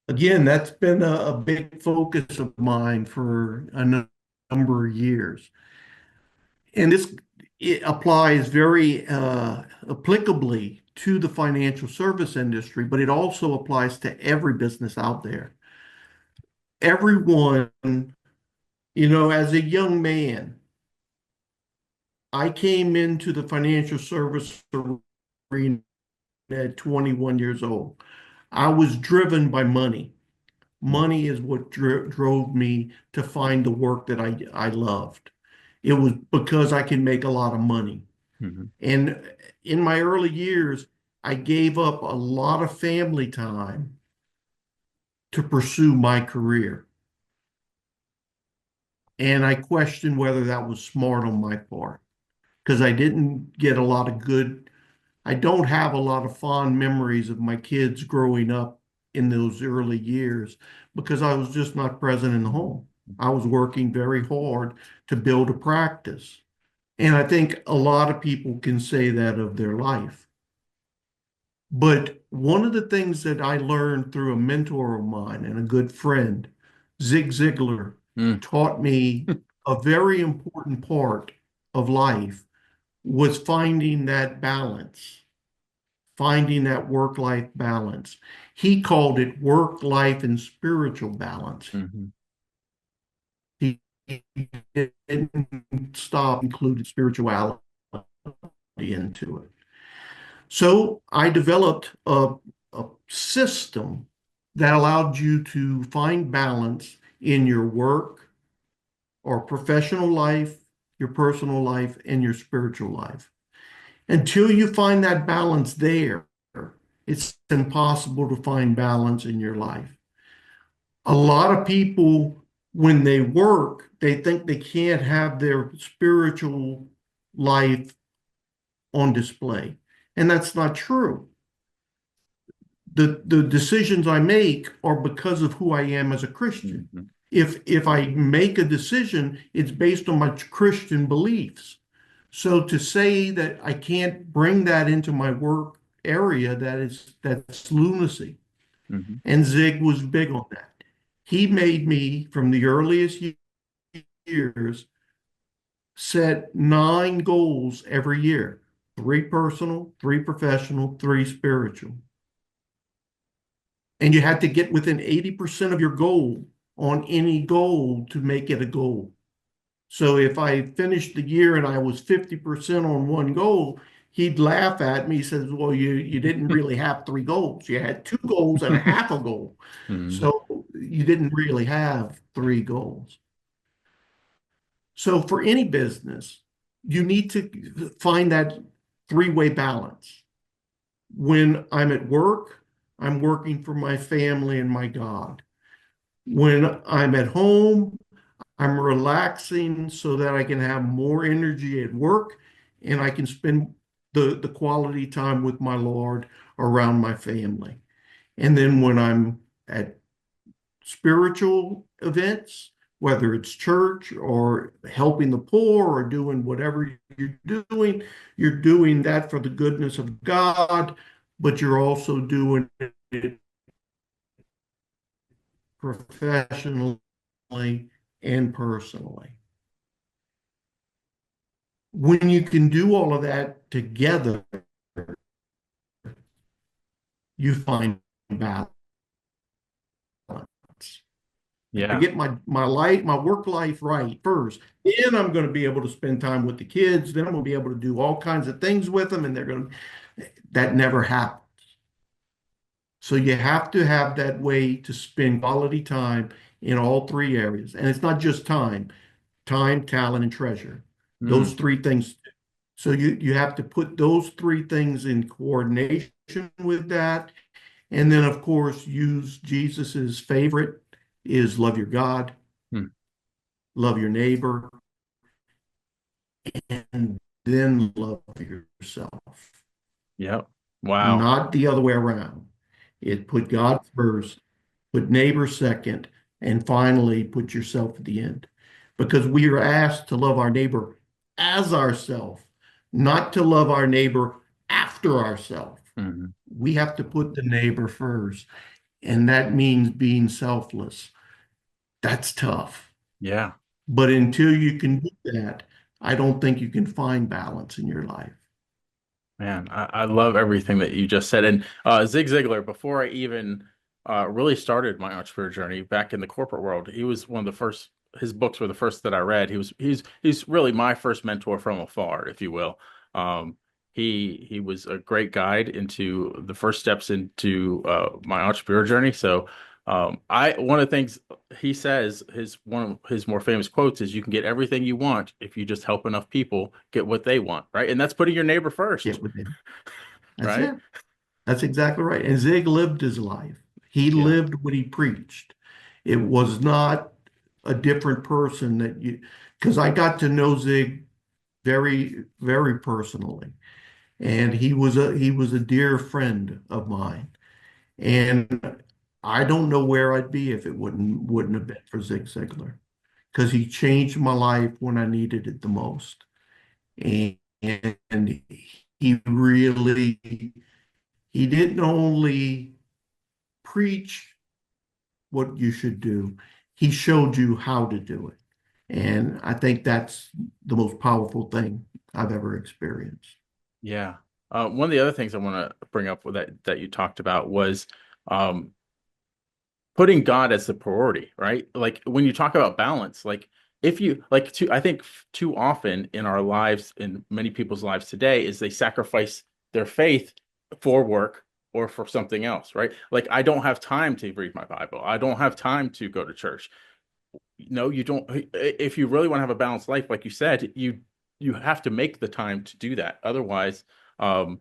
Again, that's been a big focus of mine for a number of years. And this it applies very applicably to the financial service industry, but it also applies to every business out there. Everyone, as a young man, I came into the financial service arena at 21 years old. I was driven by money. Money is what drove me to find the work that I loved. It was because I can make a lot of money. Mm-hmm. And in my early years, I gave up a lot of family time to pursue my career. And I question whether that was smart on my part because I didn't get a lot of good, I don't have a lot of fond memories of my kids growing up in those early years because I was just not present in the home. I was working very hard to build a practice. And I think a lot of people can say that of their life. But one of the things that I learned through a mentor of mine and a good friend, Zig Ziglar, Mm. taught me a very important part of life was finding that balance, finding that work-life balance. He called it work-life and spiritual balance. Mhm. He didn't stop, included spirituality into it. So I developed a system that allowed you to find balance in your work or professional life, your personal life, and your spiritual life. Until you find that balance there, it's impossible to find balance in your life. A lot of people, when they work, they think they can't have their spiritual life on display. And that's not true. The decisions I make are because of who I am as a Christian. Mhm. If I make a decision, it's based on my Christian beliefs. So to say that I can't bring that into my work area, that's lunacy. Mhm. And Zig was big on that. He made me from the earliest years set 9 goals every year, 3 personal, 3 professional, 3 spiritual. And you had to get within 80% of your goal on any goal to make it a goal. So if I finished the year and I was 50% on one goal, he'd laugh at me. He says, well, you didn't really have 3 goals. You had 2 goals and a half a goal. Mhm. So you didn't really have 3 goals. So for any business, you need to find that three-way balance. When I'm at work, I'm working for my family and my God. When I'm at home, I'm relaxing so that I can have more energy at work and I can spend the quality time with my Lord around my family. And then when I'm at spiritual events, whether it's church or helping the poor or doing whatever you're doing that for the goodness of God, but you're also doing it professionally and personally. When you can do all of that together, you find balance. I Yeah. get my work life right first. Then I'm going to be able to spend time with the kids. Then I'm going to be able to do all kinds of things with them, and they're going to, that never happens. So you have to have that way to spend quality time in all 3 areas. And it's not just time, talent, and treasure. Mm. Those 3 things. So you have to put those 3 things in coordination with that. And then, of course, use Jesus's favorite is love your God, Mm. love your neighbor, and then love yourself. Yep. Wow. Not the other way around. It put God first, put neighbor second, and finally put yourself at the end. Because we are asked to love our neighbor as ourself, not to love our neighbor after ourself. Mhm. We have to put the neighbor first, and that means being selfless. That's tough. Yeah. But until you can do that, I don't think you can find balance in your life. Man, I love everything that you just said. And Zig Ziglar, before I even really started my entrepreneur journey back in the corporate world, he was one of the first, his books were the first that I read. He's really my first mentor from afar, if you will. Um, he was a great guide into the first steps into my entrepreneur journey. So I one of the things he says, his one of his more famous quotes is you can get everything you want if you just help enough people get what they want, right? And that's putting your neighbor first, Get with it. That's right? it. That's exactly right. And Zig lived his life. He Yeah. lived what he preached. It was not a different person that you, because I got to know Zig very, very personally. And he was a dear friend of mine. And I don't know where I'd be if it wouldn't have been for Zig Ziglar, because he changed my life when I needed it the most. And, and he really, he didn't only preach what you should do, he showed you how to do it. And I think that's the most powerful thing I've ever experienced. Yeah. One of the other things I want to bring up with that you talked about was um, putting God as the priority, right? Like when you talk about balance, like if you like I think too often in our lives, in many people's lives today, is they sacrifice their faith for work or for something else, right? Like I don't have time to read my Bible. I don't have time to go to church. No, you don't. If you really want to have a balanced life, like you said, you have to make the time to do that. Otherwise, um,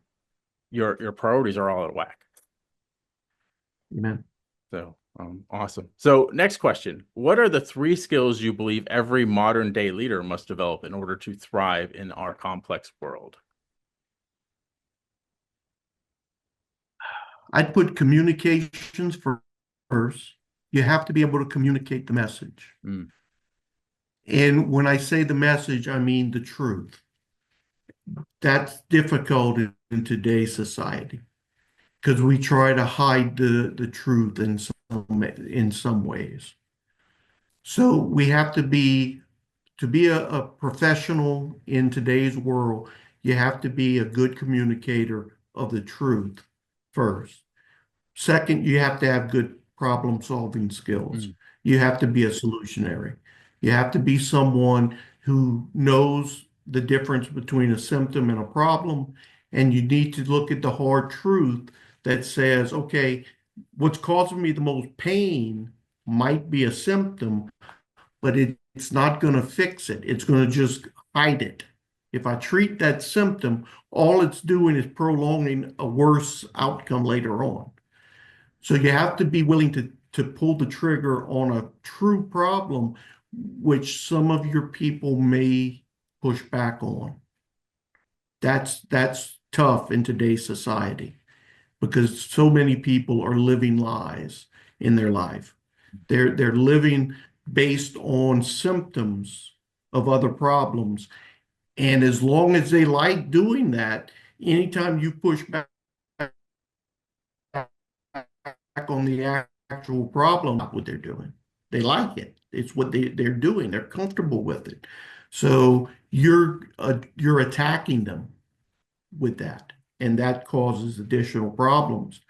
your priorities are all out of whack. Amen. So, awesome. So, next question. What are the three skills you believe every modern day leader must develop in order to thrive in our complex world? I'd put communications first. You have to be able to communicate the message. Mm, And when I say the message, I mean the truth. That's difficult today's society because we try to hide the truth in some ways. So we have to be a professional in today's world, you have to be a good communicator of the truth first. Second, you have to have good problem solving skills. mm, You have to be a solutionary. You have to be someone who knows the difference between a symptom and a problem. And you need to look at the hard truth that says, okay, what's causing me the most pain might be a symptom, but it's not going to fix it. It's going to just hide it. If I treat that symptom, all it's doing is prolonging a worse outcome later on. So you have to be willing to pull the trigger on a true problem, which some of your people may push back on. That's tough in today's society because so many people are living lies in their life. They're living based on symptoms of other problems. And as long as they like doing that, anytime you push back on the actual problem, not what they're doing. They like it. It's what they're doing. They're comfortable with it. So you're attacking them with that, and that causes additional problems.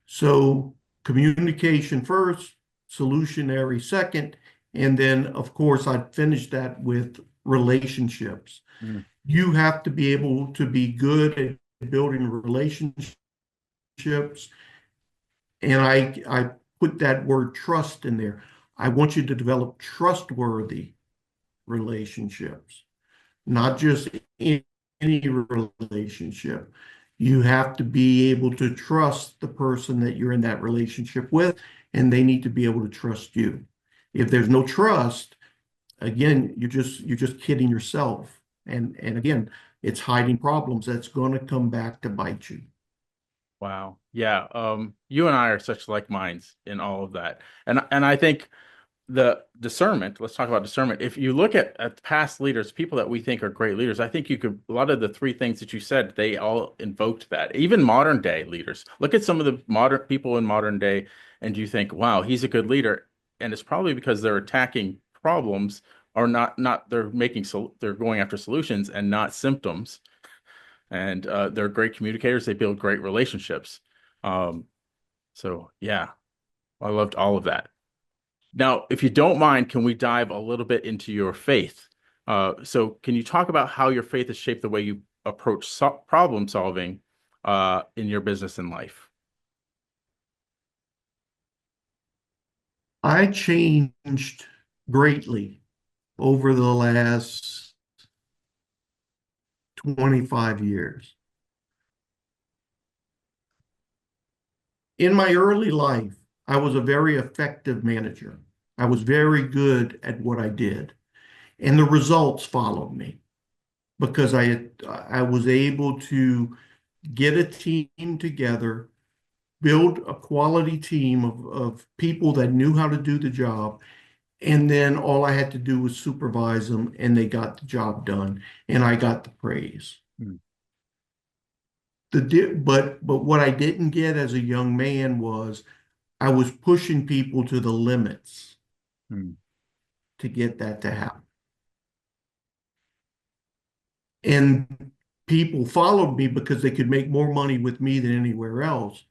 So communication first, solutionary second, and then of course I'd finish that with relationships. mm. You have to be able to be good at building relationships, and I put that word trust in there. I want you to develop trustworthy relationships, not just any relationship. You have to be able to trust the person that you're in that relationship with, and they need to be able to trust you. If there's no trust, again, you're just kidding yourself. And again, it's hiding problems that's going to come back to bite you. Wow. Yeah. You and I are such like minds in all of that. And I think the discernment, let's talk about discernment. If you look at past leaders, people that we think are great leaders, I think you could, a lot of the three things that you said, they all invoked that. Even modern day leaders. Look at some of the modern people in modern day, and you think, wow, he's a good leader. And it's probably because they're attacking problems or not they're they're going after solutions and not symptoms. And they're great communicators. They build great relationships. Um, so yeah, I loved all of that. Now, if you don't mind, can we dive a little bit into your faith? So can you talk about how your faith has shaped the way you approach problem solving in your business and life? I changed greatly over the last 25 years. In my early life, I was a very effective manager. I was very good at what I did, and the results followed me because I was able to get a team together, build a quality team of people that knew how to do the job, and then all I had to do was supervise them, and they got the job done, and I got the praise. Mm, But what I didn't get as a young man was I was pushing people to the limits mm, to get that to happen. And people followed me because they could make more money with me than anywhere else.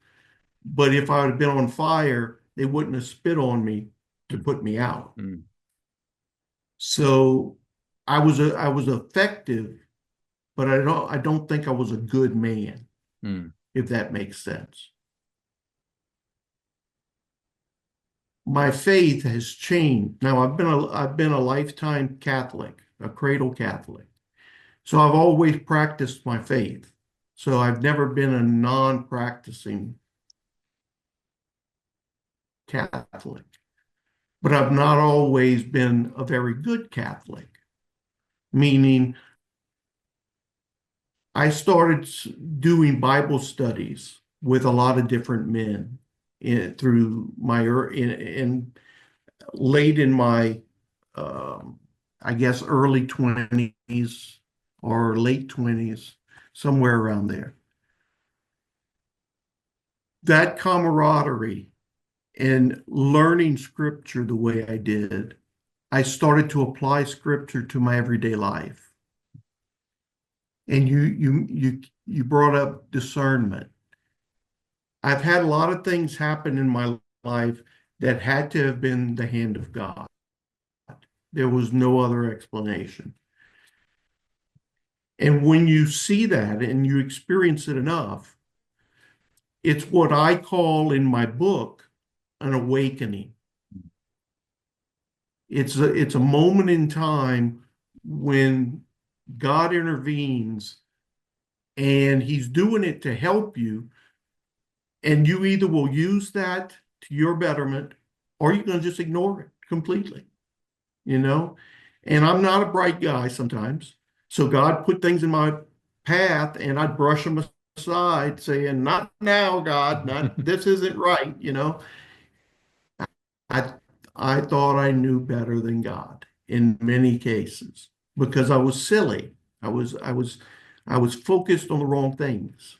But if I had been on fire, they wouldn't have spit on me to mm, put me out. mm, So I was effective, but I don't think I was a good man, mm, if that makes sense. My faith has changed. Now I've been a lifetime Catholic, a cradle Catholic. So I've always practiced my faith. So I've never been a non-practicing Catholic, but I've not always been a very good Catholic, meaning I started doing Bible studies with a lot of different men through in late in my, um, I guess, early 20s or late 20s, somewhere around there. That camaraderie and learning scripture the way I did, I started to apply scripture to my everyday life. And you brought up discernment. I've had a lot of things happen in my life that had to have been the hand of God. There was no other explanation. And when you see that and you experience it enough, it's what I call in my book an awakening. It's a moment in time when God intervenes and he's doing it to help you, and you either will use that to your betterment or you're going to just ignore it completely, you know? And I'm not a bright guy sometimes. So God put things in my path and I'd brush them aside saying, not now, God, not this isn't right, you know? I I thought I knew better than God in many cases because I was silly. I was focused on the wrong things.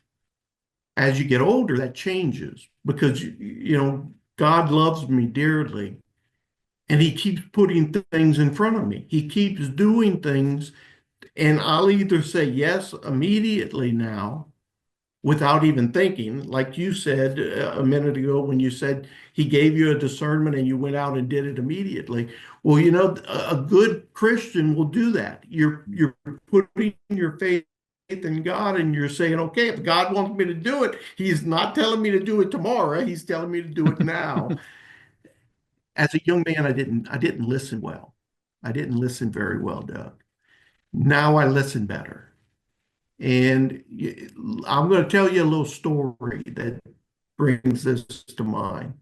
As you get older, that changes because you know God loves me dearly and he keeps putting things in front of me. He keeps doing things and I'll either say yes immediately now without even thinking, like you said a minute ago when you said he gave you a discernment and you went out and did it immediately. Well, you know, a good Christian will do that. You're putting your faith in God and you're saying, okay, if God wants me to do it, he's not telling me to do it tomorrow. He's telling me to do it now. As a young man, I didn't listen well. I didn't listen very well, Doug. Now I listen better. And I'm going to tell you a little story that brings this to mind.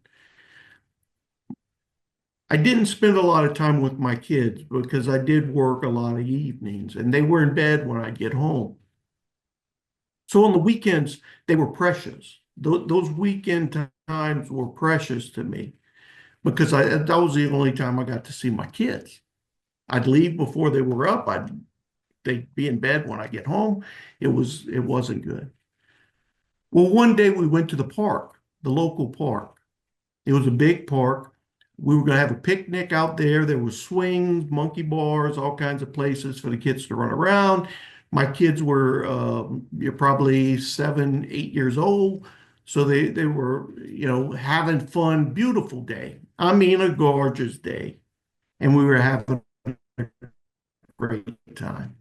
I didn't spend a lot of time with my kids because I did work a lot of evenings and they were in bed when I get home. So on the weekends, they were precious. Those weekend times were precious to me because that was the only time I got to see my kids. I'd leave before they were up. They'd be in bed when I get home. It wasn't good. Well, one day we went to the park, the local park. It was a big park. We were going to have a picnic out there. There were swings, monkey bars, all kinds of places for the kids to run around. My kids were you're probably 7, 8 years old. So they were, you know, having fun, beautiful day. I mean, a gorgeous day. And we were having a great time.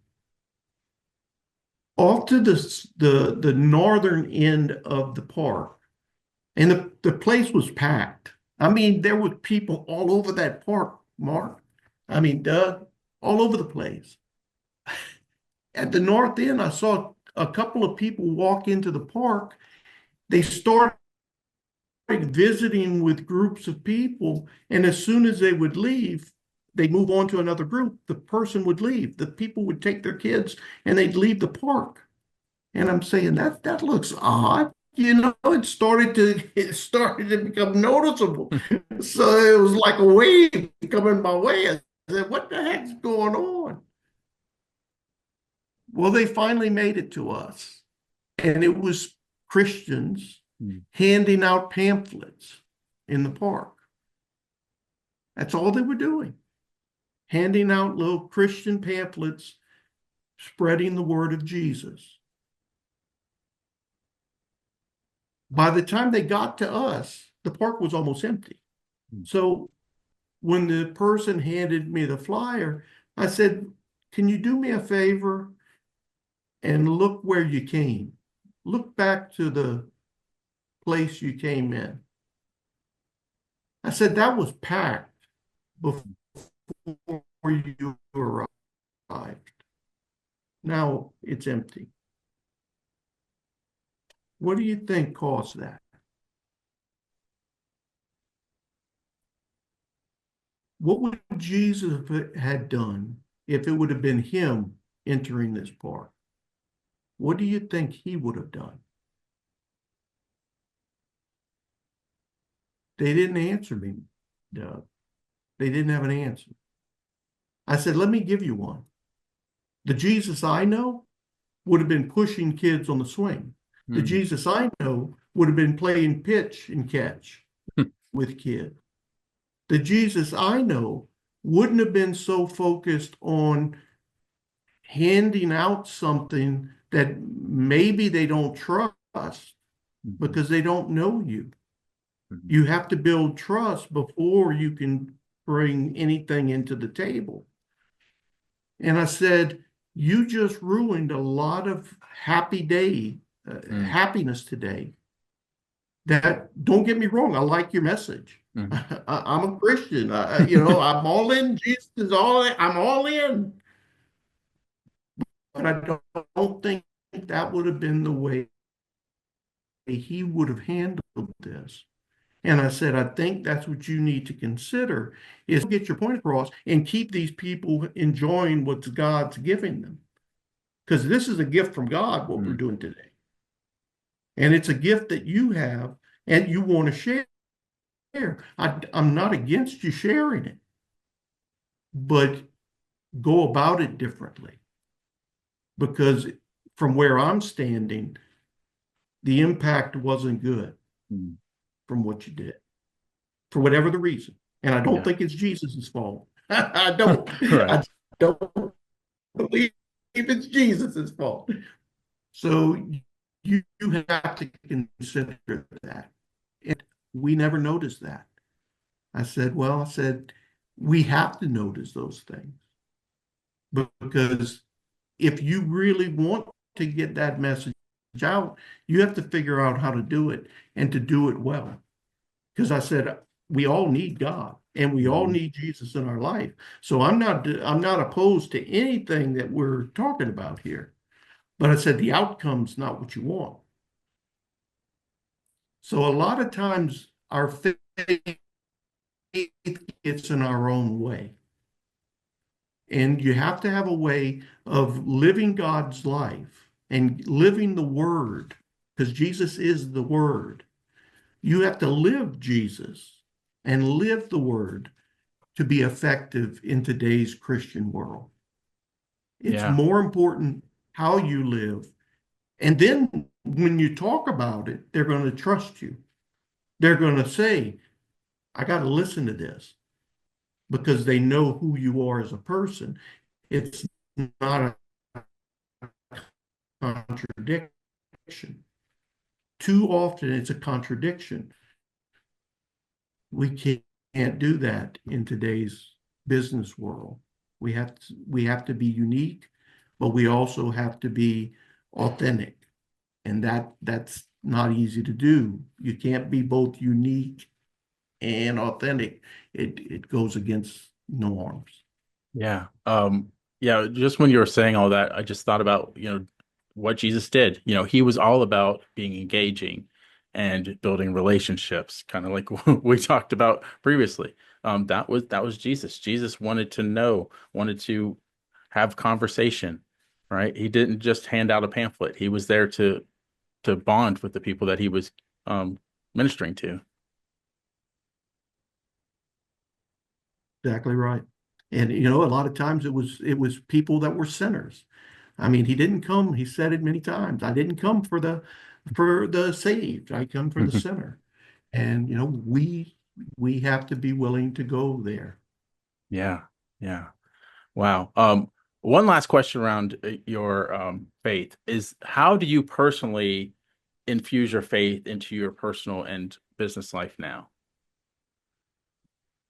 Off to the northern end of the park, and the place was packed. I mean, there were people all over that park, Mark. I mean, Doug, all over the place. At the north end, I saw a couple of people walk into the park. They started visiting with groups of people, and as soon as they would leave, they move on to another group. The person would leave. The people would take their kids and they'd leave the park. And I'm saying that looks odd. It started to become noticeable. So it was like a wave coming my way. I said, what the heck's going on? Well, they finally made it to us. And it was Christians handing out pamphlets in the park. That's all they were doing. Handing out little Christian pamphlets, spreading the word of Jesus. By the time they got to us, the park was almost empty. So when the person handed me the flyer, I said, can you do me a favor and look where you came? Look back to the place you came in. I said, that was packed before you arrived. Now it's empty. What do you think caused that? What would Jesus have done if it would have been him entering this park? What do you think he would have done? They didn't answer me, Doug. They didn't have an answer. I said, let me give you one. The Jesus I know would have been pushing kids on the swing. The Jesus I know would have been playing pitch and catch with kids. The Jesus I know wouldn't have been so focused on handing out something that maybe they don't trust because they don't know you. You have to build trust before you can bring anything into the table. And I said, you just ruined a lot of happiness today. That, don't get me wrong, I like your message. I'm a Christian. I'm all in. Jesus is all in. I'm all in. But I don't think that would have been the way he would have handled this. And I said, I think that's what you need to consider is get your point across and keep these people enjoying what God's giving them. Because this is a gift from God, what we're doing today. And it's a gift that you have and you want to share. I'm not against you sharing it, but go about it differently. Because from where I'm standing, the impact wasn't good from what you did, for whatever the reason. And I don't think it's Jesus's fault. I don't. Right. I don't believe it's Jesus's fault. So you have to consider that. And we never noticed that. I said, we have to notice those things. Because if you really want to get that message out, you have to figure out how to do it and to do it well. Because I said, we all need God and we all need Jesus in our life. So I'm not opposed to anything that we're talking about here. But I said, the outcome's not what you want. So a lot of times our faith gets in our own way. And you have to have a way of living God's life and living the word, because Jesus is the word. You have to live Jesus and live the word to be effective in today's Christian world. It's more important how you live. And then when you talk about it, they're going to trust you. They're going to say, I got to listen to this, because they know who you are as a person. It's not a contradiction. Too often it's a contradiction. We can't do that in today's business world. We have to be unique, but we also have to be authentic. And that's not easy to do. You can't be both unique and authentic. It goes against norms. Yeah. Yeah, just when you were saying all that, I just thought about, what Jesus did. He was all about being engaging. and building relationships, kind of like we talked about previously. That was Jesus. Jesus wanted to know, wanted to have conversation, right? He didn't just hand out a pamphlet. He was there to bond with the people that he was um, ministering to. Exactly right. And a lot of times it was people that were sinners. I mean, he didn't come, he said it many times. I didn't come for the saved. I come for the sinner. And we have to be willing to go there. Yeah, yeah. Wow. One last question around your faith is how do you personally infuse your faith into your personal and business life now?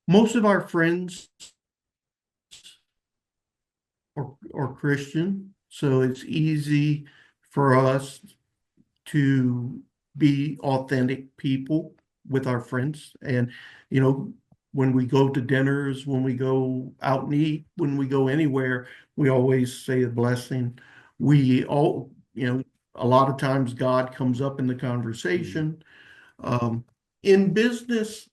Most of our friends are Christian, so it's easy for us to be authentic people with our friends. And, you know, when we go to dinners, when we go out and eat, when we go anywhere, we always say a blessing. We all, a lot of times God comes up in the Mm, conversation. Um, in business,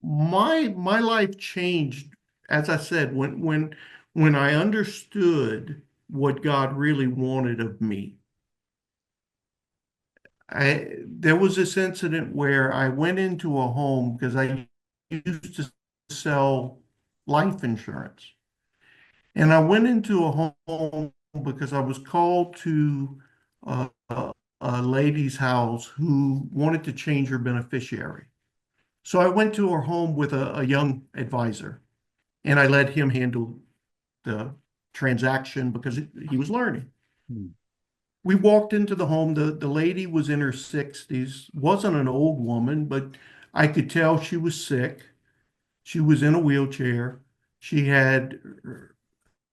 my life changed, as I said, when I understood what God really wanted of me. There was this incident where I went into a home because I used to sell life insurance. And I went into a home because I was called to a lady's house who wanted to change her beneficiary. So I went to her home with a young advisor and I let him handle the transaction because he was learning. mm, We walked into the home. The lady was in her 60s, wasn't an old woman, but I could tell she was sick. She was in a wheelchair. She had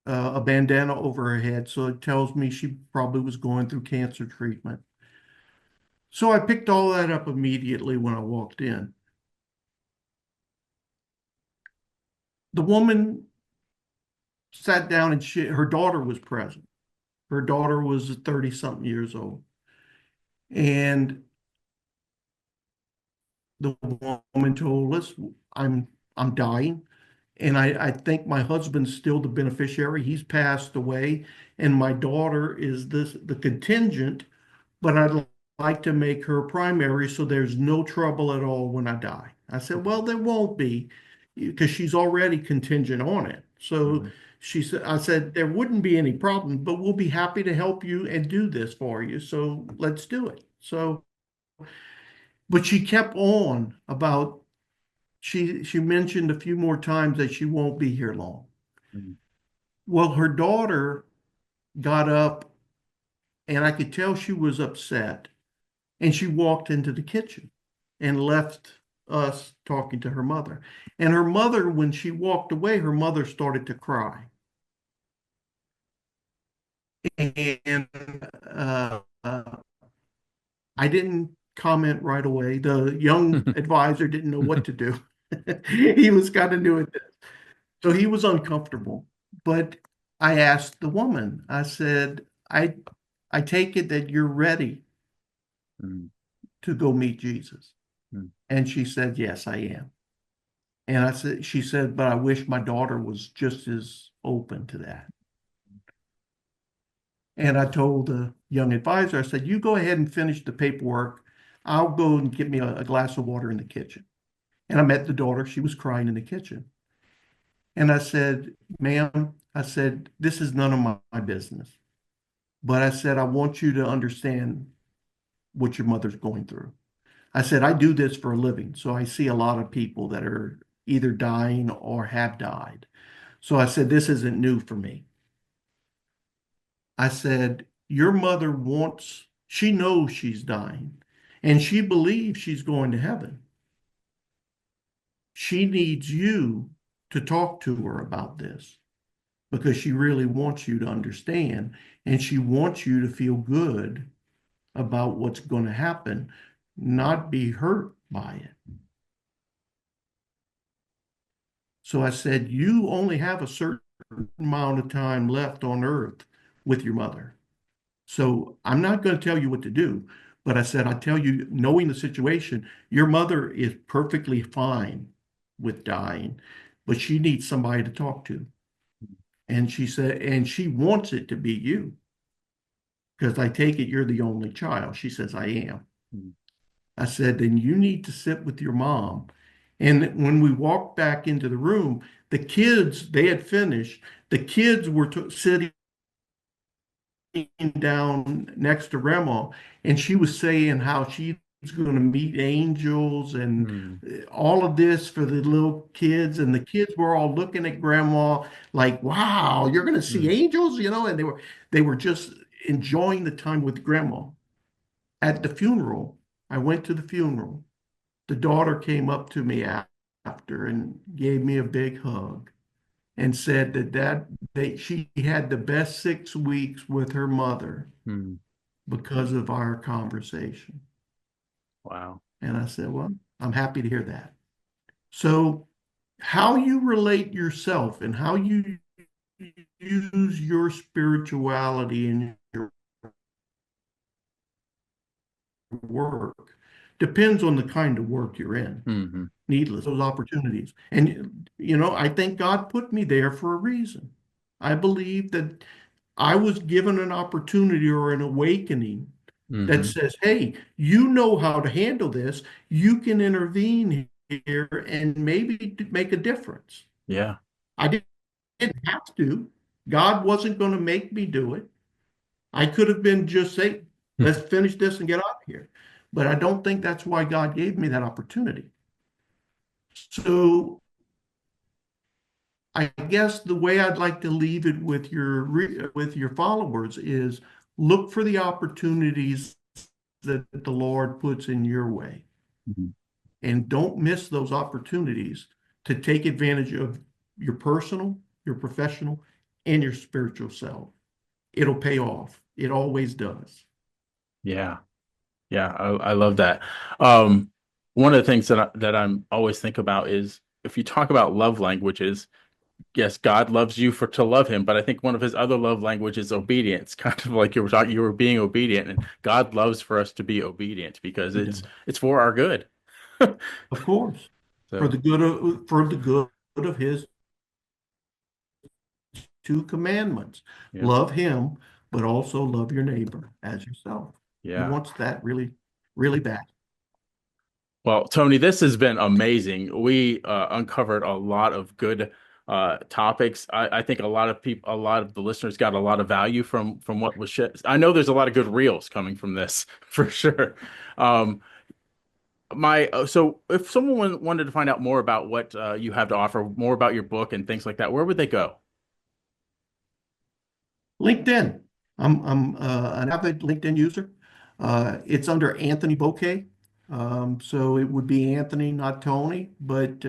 a bandana over her head, so it tells me she probably was going through cancer treatment. So I picked all that up immediately when I walked in. The woman sat down and her daughter was present. Her daughter was 30 something years old. And the woman told us, I'm dying. And I think my husband's still the beneficiary. He's passed away. And my daughter is the contingent, but I'd like to make her primary so there's no trouble at all when I die. I said, well, there won't be because she's already contingent on it. So mhm, I said, there wouldn't be any problem, but we'll be happy to help you and do this for you. So let's do it. So, but she kept on about, she mentioned a few more times that she won't be here long. mm, Well, her daughter got up and I could tell she was upset. And she walked into the kitchen and left us talking to her mother. And her mother, when she walked away, her mother started to cry. And I didn't comment right away. The young advisor didn't know what to do. He was kind of new at this. So he was uncomfortable. But I asked the woman, I said, I take it that you're ready mm, to go meet Jesus. mm, And she said, yes, I am. And she said, but I wish my daughter was just as open to that. And I told the young advisor, I said, you go ahead and finish the paperwork. I'll go and get me a glass of water in the kitchen. And I met the daughter. She was crying in the kitchen. And I said, ma'am, I said, this is none of my business. But I said, I want you to understand what your mother's going through. I said, I do this for a living. So I see a lot of people that are either dying or have died. So I said, this isn't new for me. I said, your mother she knows she's dying and she believes she's going to heaven. She needs you to talk to her about this because she really wants you to understand and she wants you to feel good about what's going to happen, not be hurt by it. So I said, you only have a certain amount of time left on earth with your mother. So I'm not going to tell you what to do, But I said, I tell you, knowing the situation, your mother is perfectly fine with dying, but she needs somebody to talk to. And she said, and she wants it to be you, because I take it you're the only child. She says, I am. Mm. I said, then you need to sit with your mom. And when we walked back into the room, the kids, they had finished. The kids were sitting down next to grandma, and she was saying how she's going to meet angels and Mm. all of this for the little kids. And the kids were all looking at grandma like, wow, you're going to see Mm. angels, and they were just enjoying the time with grandma. At the funeral, I went to the funeral. The daughter came up to me after and gave me a big hug and said that she had the best 6 weeks with her mother Mm. because of our conversation. Wow. And I said, well, I'm happy to hear that. So how you relate yourself and how you use your spirituality in your work depends on the kind of work you're in. Hmm. Needless, those opportunities. And, I think God put me there for a reason. I believe that I was given an opportunity or an awakening that Hmm. says, hey, you know how to handle this. You can intervene here and maybe make a difference. Yeah. I didn't have to. God wasn't going to make me do it. I could have been just say, let's finish this and get out of here. But I don't think that's why God gave me that opportunity. So I guess the way I'd like to leave it with your followers is look for the opportunities that the Lord puts in your way, Mhm. and don't miss those opportunities to take advantage of your personal, your professional, and your spiritual self. It'll pay off. It always does. Yeah. Yeah. I love that. Um, One of the things that I'm always think about is if you talk about love languages, yes, God loves you for to love him, but I think one of his other love languages is obedience, kind of like you were being obedient, and God loves for us to be obedient because He does. it's for our good. Of course, So, for the good of his two commandments. yeah. Love him, but also love your neighbor as yourself. He Yeah. wants that really, really bad. Well, Tony, this has been amazing. We uncovered a lot of good topics. I think a lot of the listeners got a lot of value from what was shared. I know there's a lot of good reels coming from this for sure. Um, so if someone wanted to find out more about what you have to offer, more about your book and things like that, where would they go? LinkedIn. I'm an avid LinkedIn user. It's under Anthony Boquet. So it would be Anthony, not Tony, but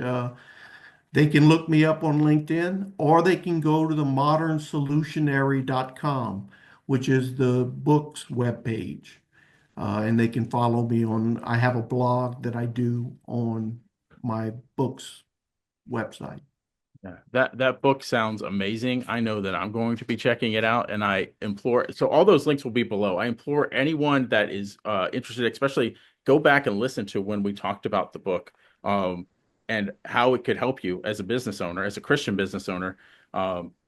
they can look me up on LinkedIn, or they can go to the modernsolutionary.com, which is the book's webpage. And they can follow me I have a blog that I do on my book's website. Yeah, that book sounds amazing. I know that I'm going to be checking it out, and I implore. So all those links will be below. I implore anyone that is interested, especially go back and listen to when we talked about the book, and how it could help you as a business owner, as a Christian business owner.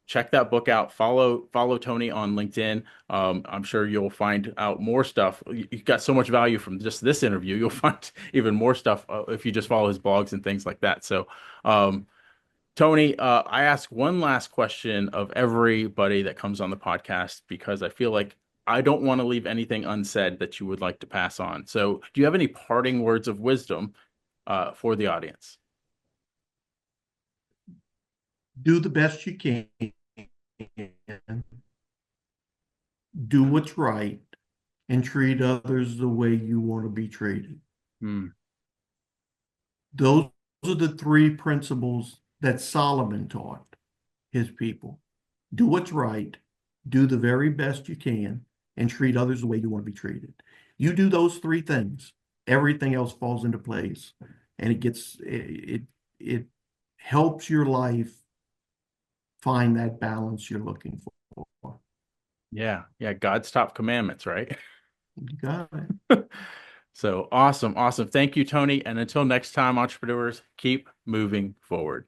Check that book out. Follow Tony on LinkedIn. I'm sure you'll find out more stuff. You got so much value from just this interview. You'll find even more stuff if you just follow his blogs and things like that. So. Tony, I ask one last question of everybody that comes on the podcast because I feel like I don't want to leave anything unsaid that you would like to pass on. So, do you have any parting words of wisdom for the audience? Do the best you can, do what's right, and treat others the way you want to be treated. Hmm. Those are the three principles that Solomon taught his people. Do what's right, do the very best you can, and treat others the way you want to be treated. You do those three things, everything else falls into place, and it helps your life find that balance you're looking for. Yeah, yeah, God's top commandments, right? You got it. So awesome. Awesome. Thank you, Tony. And until next time, entrepreneurs, keep moving forward.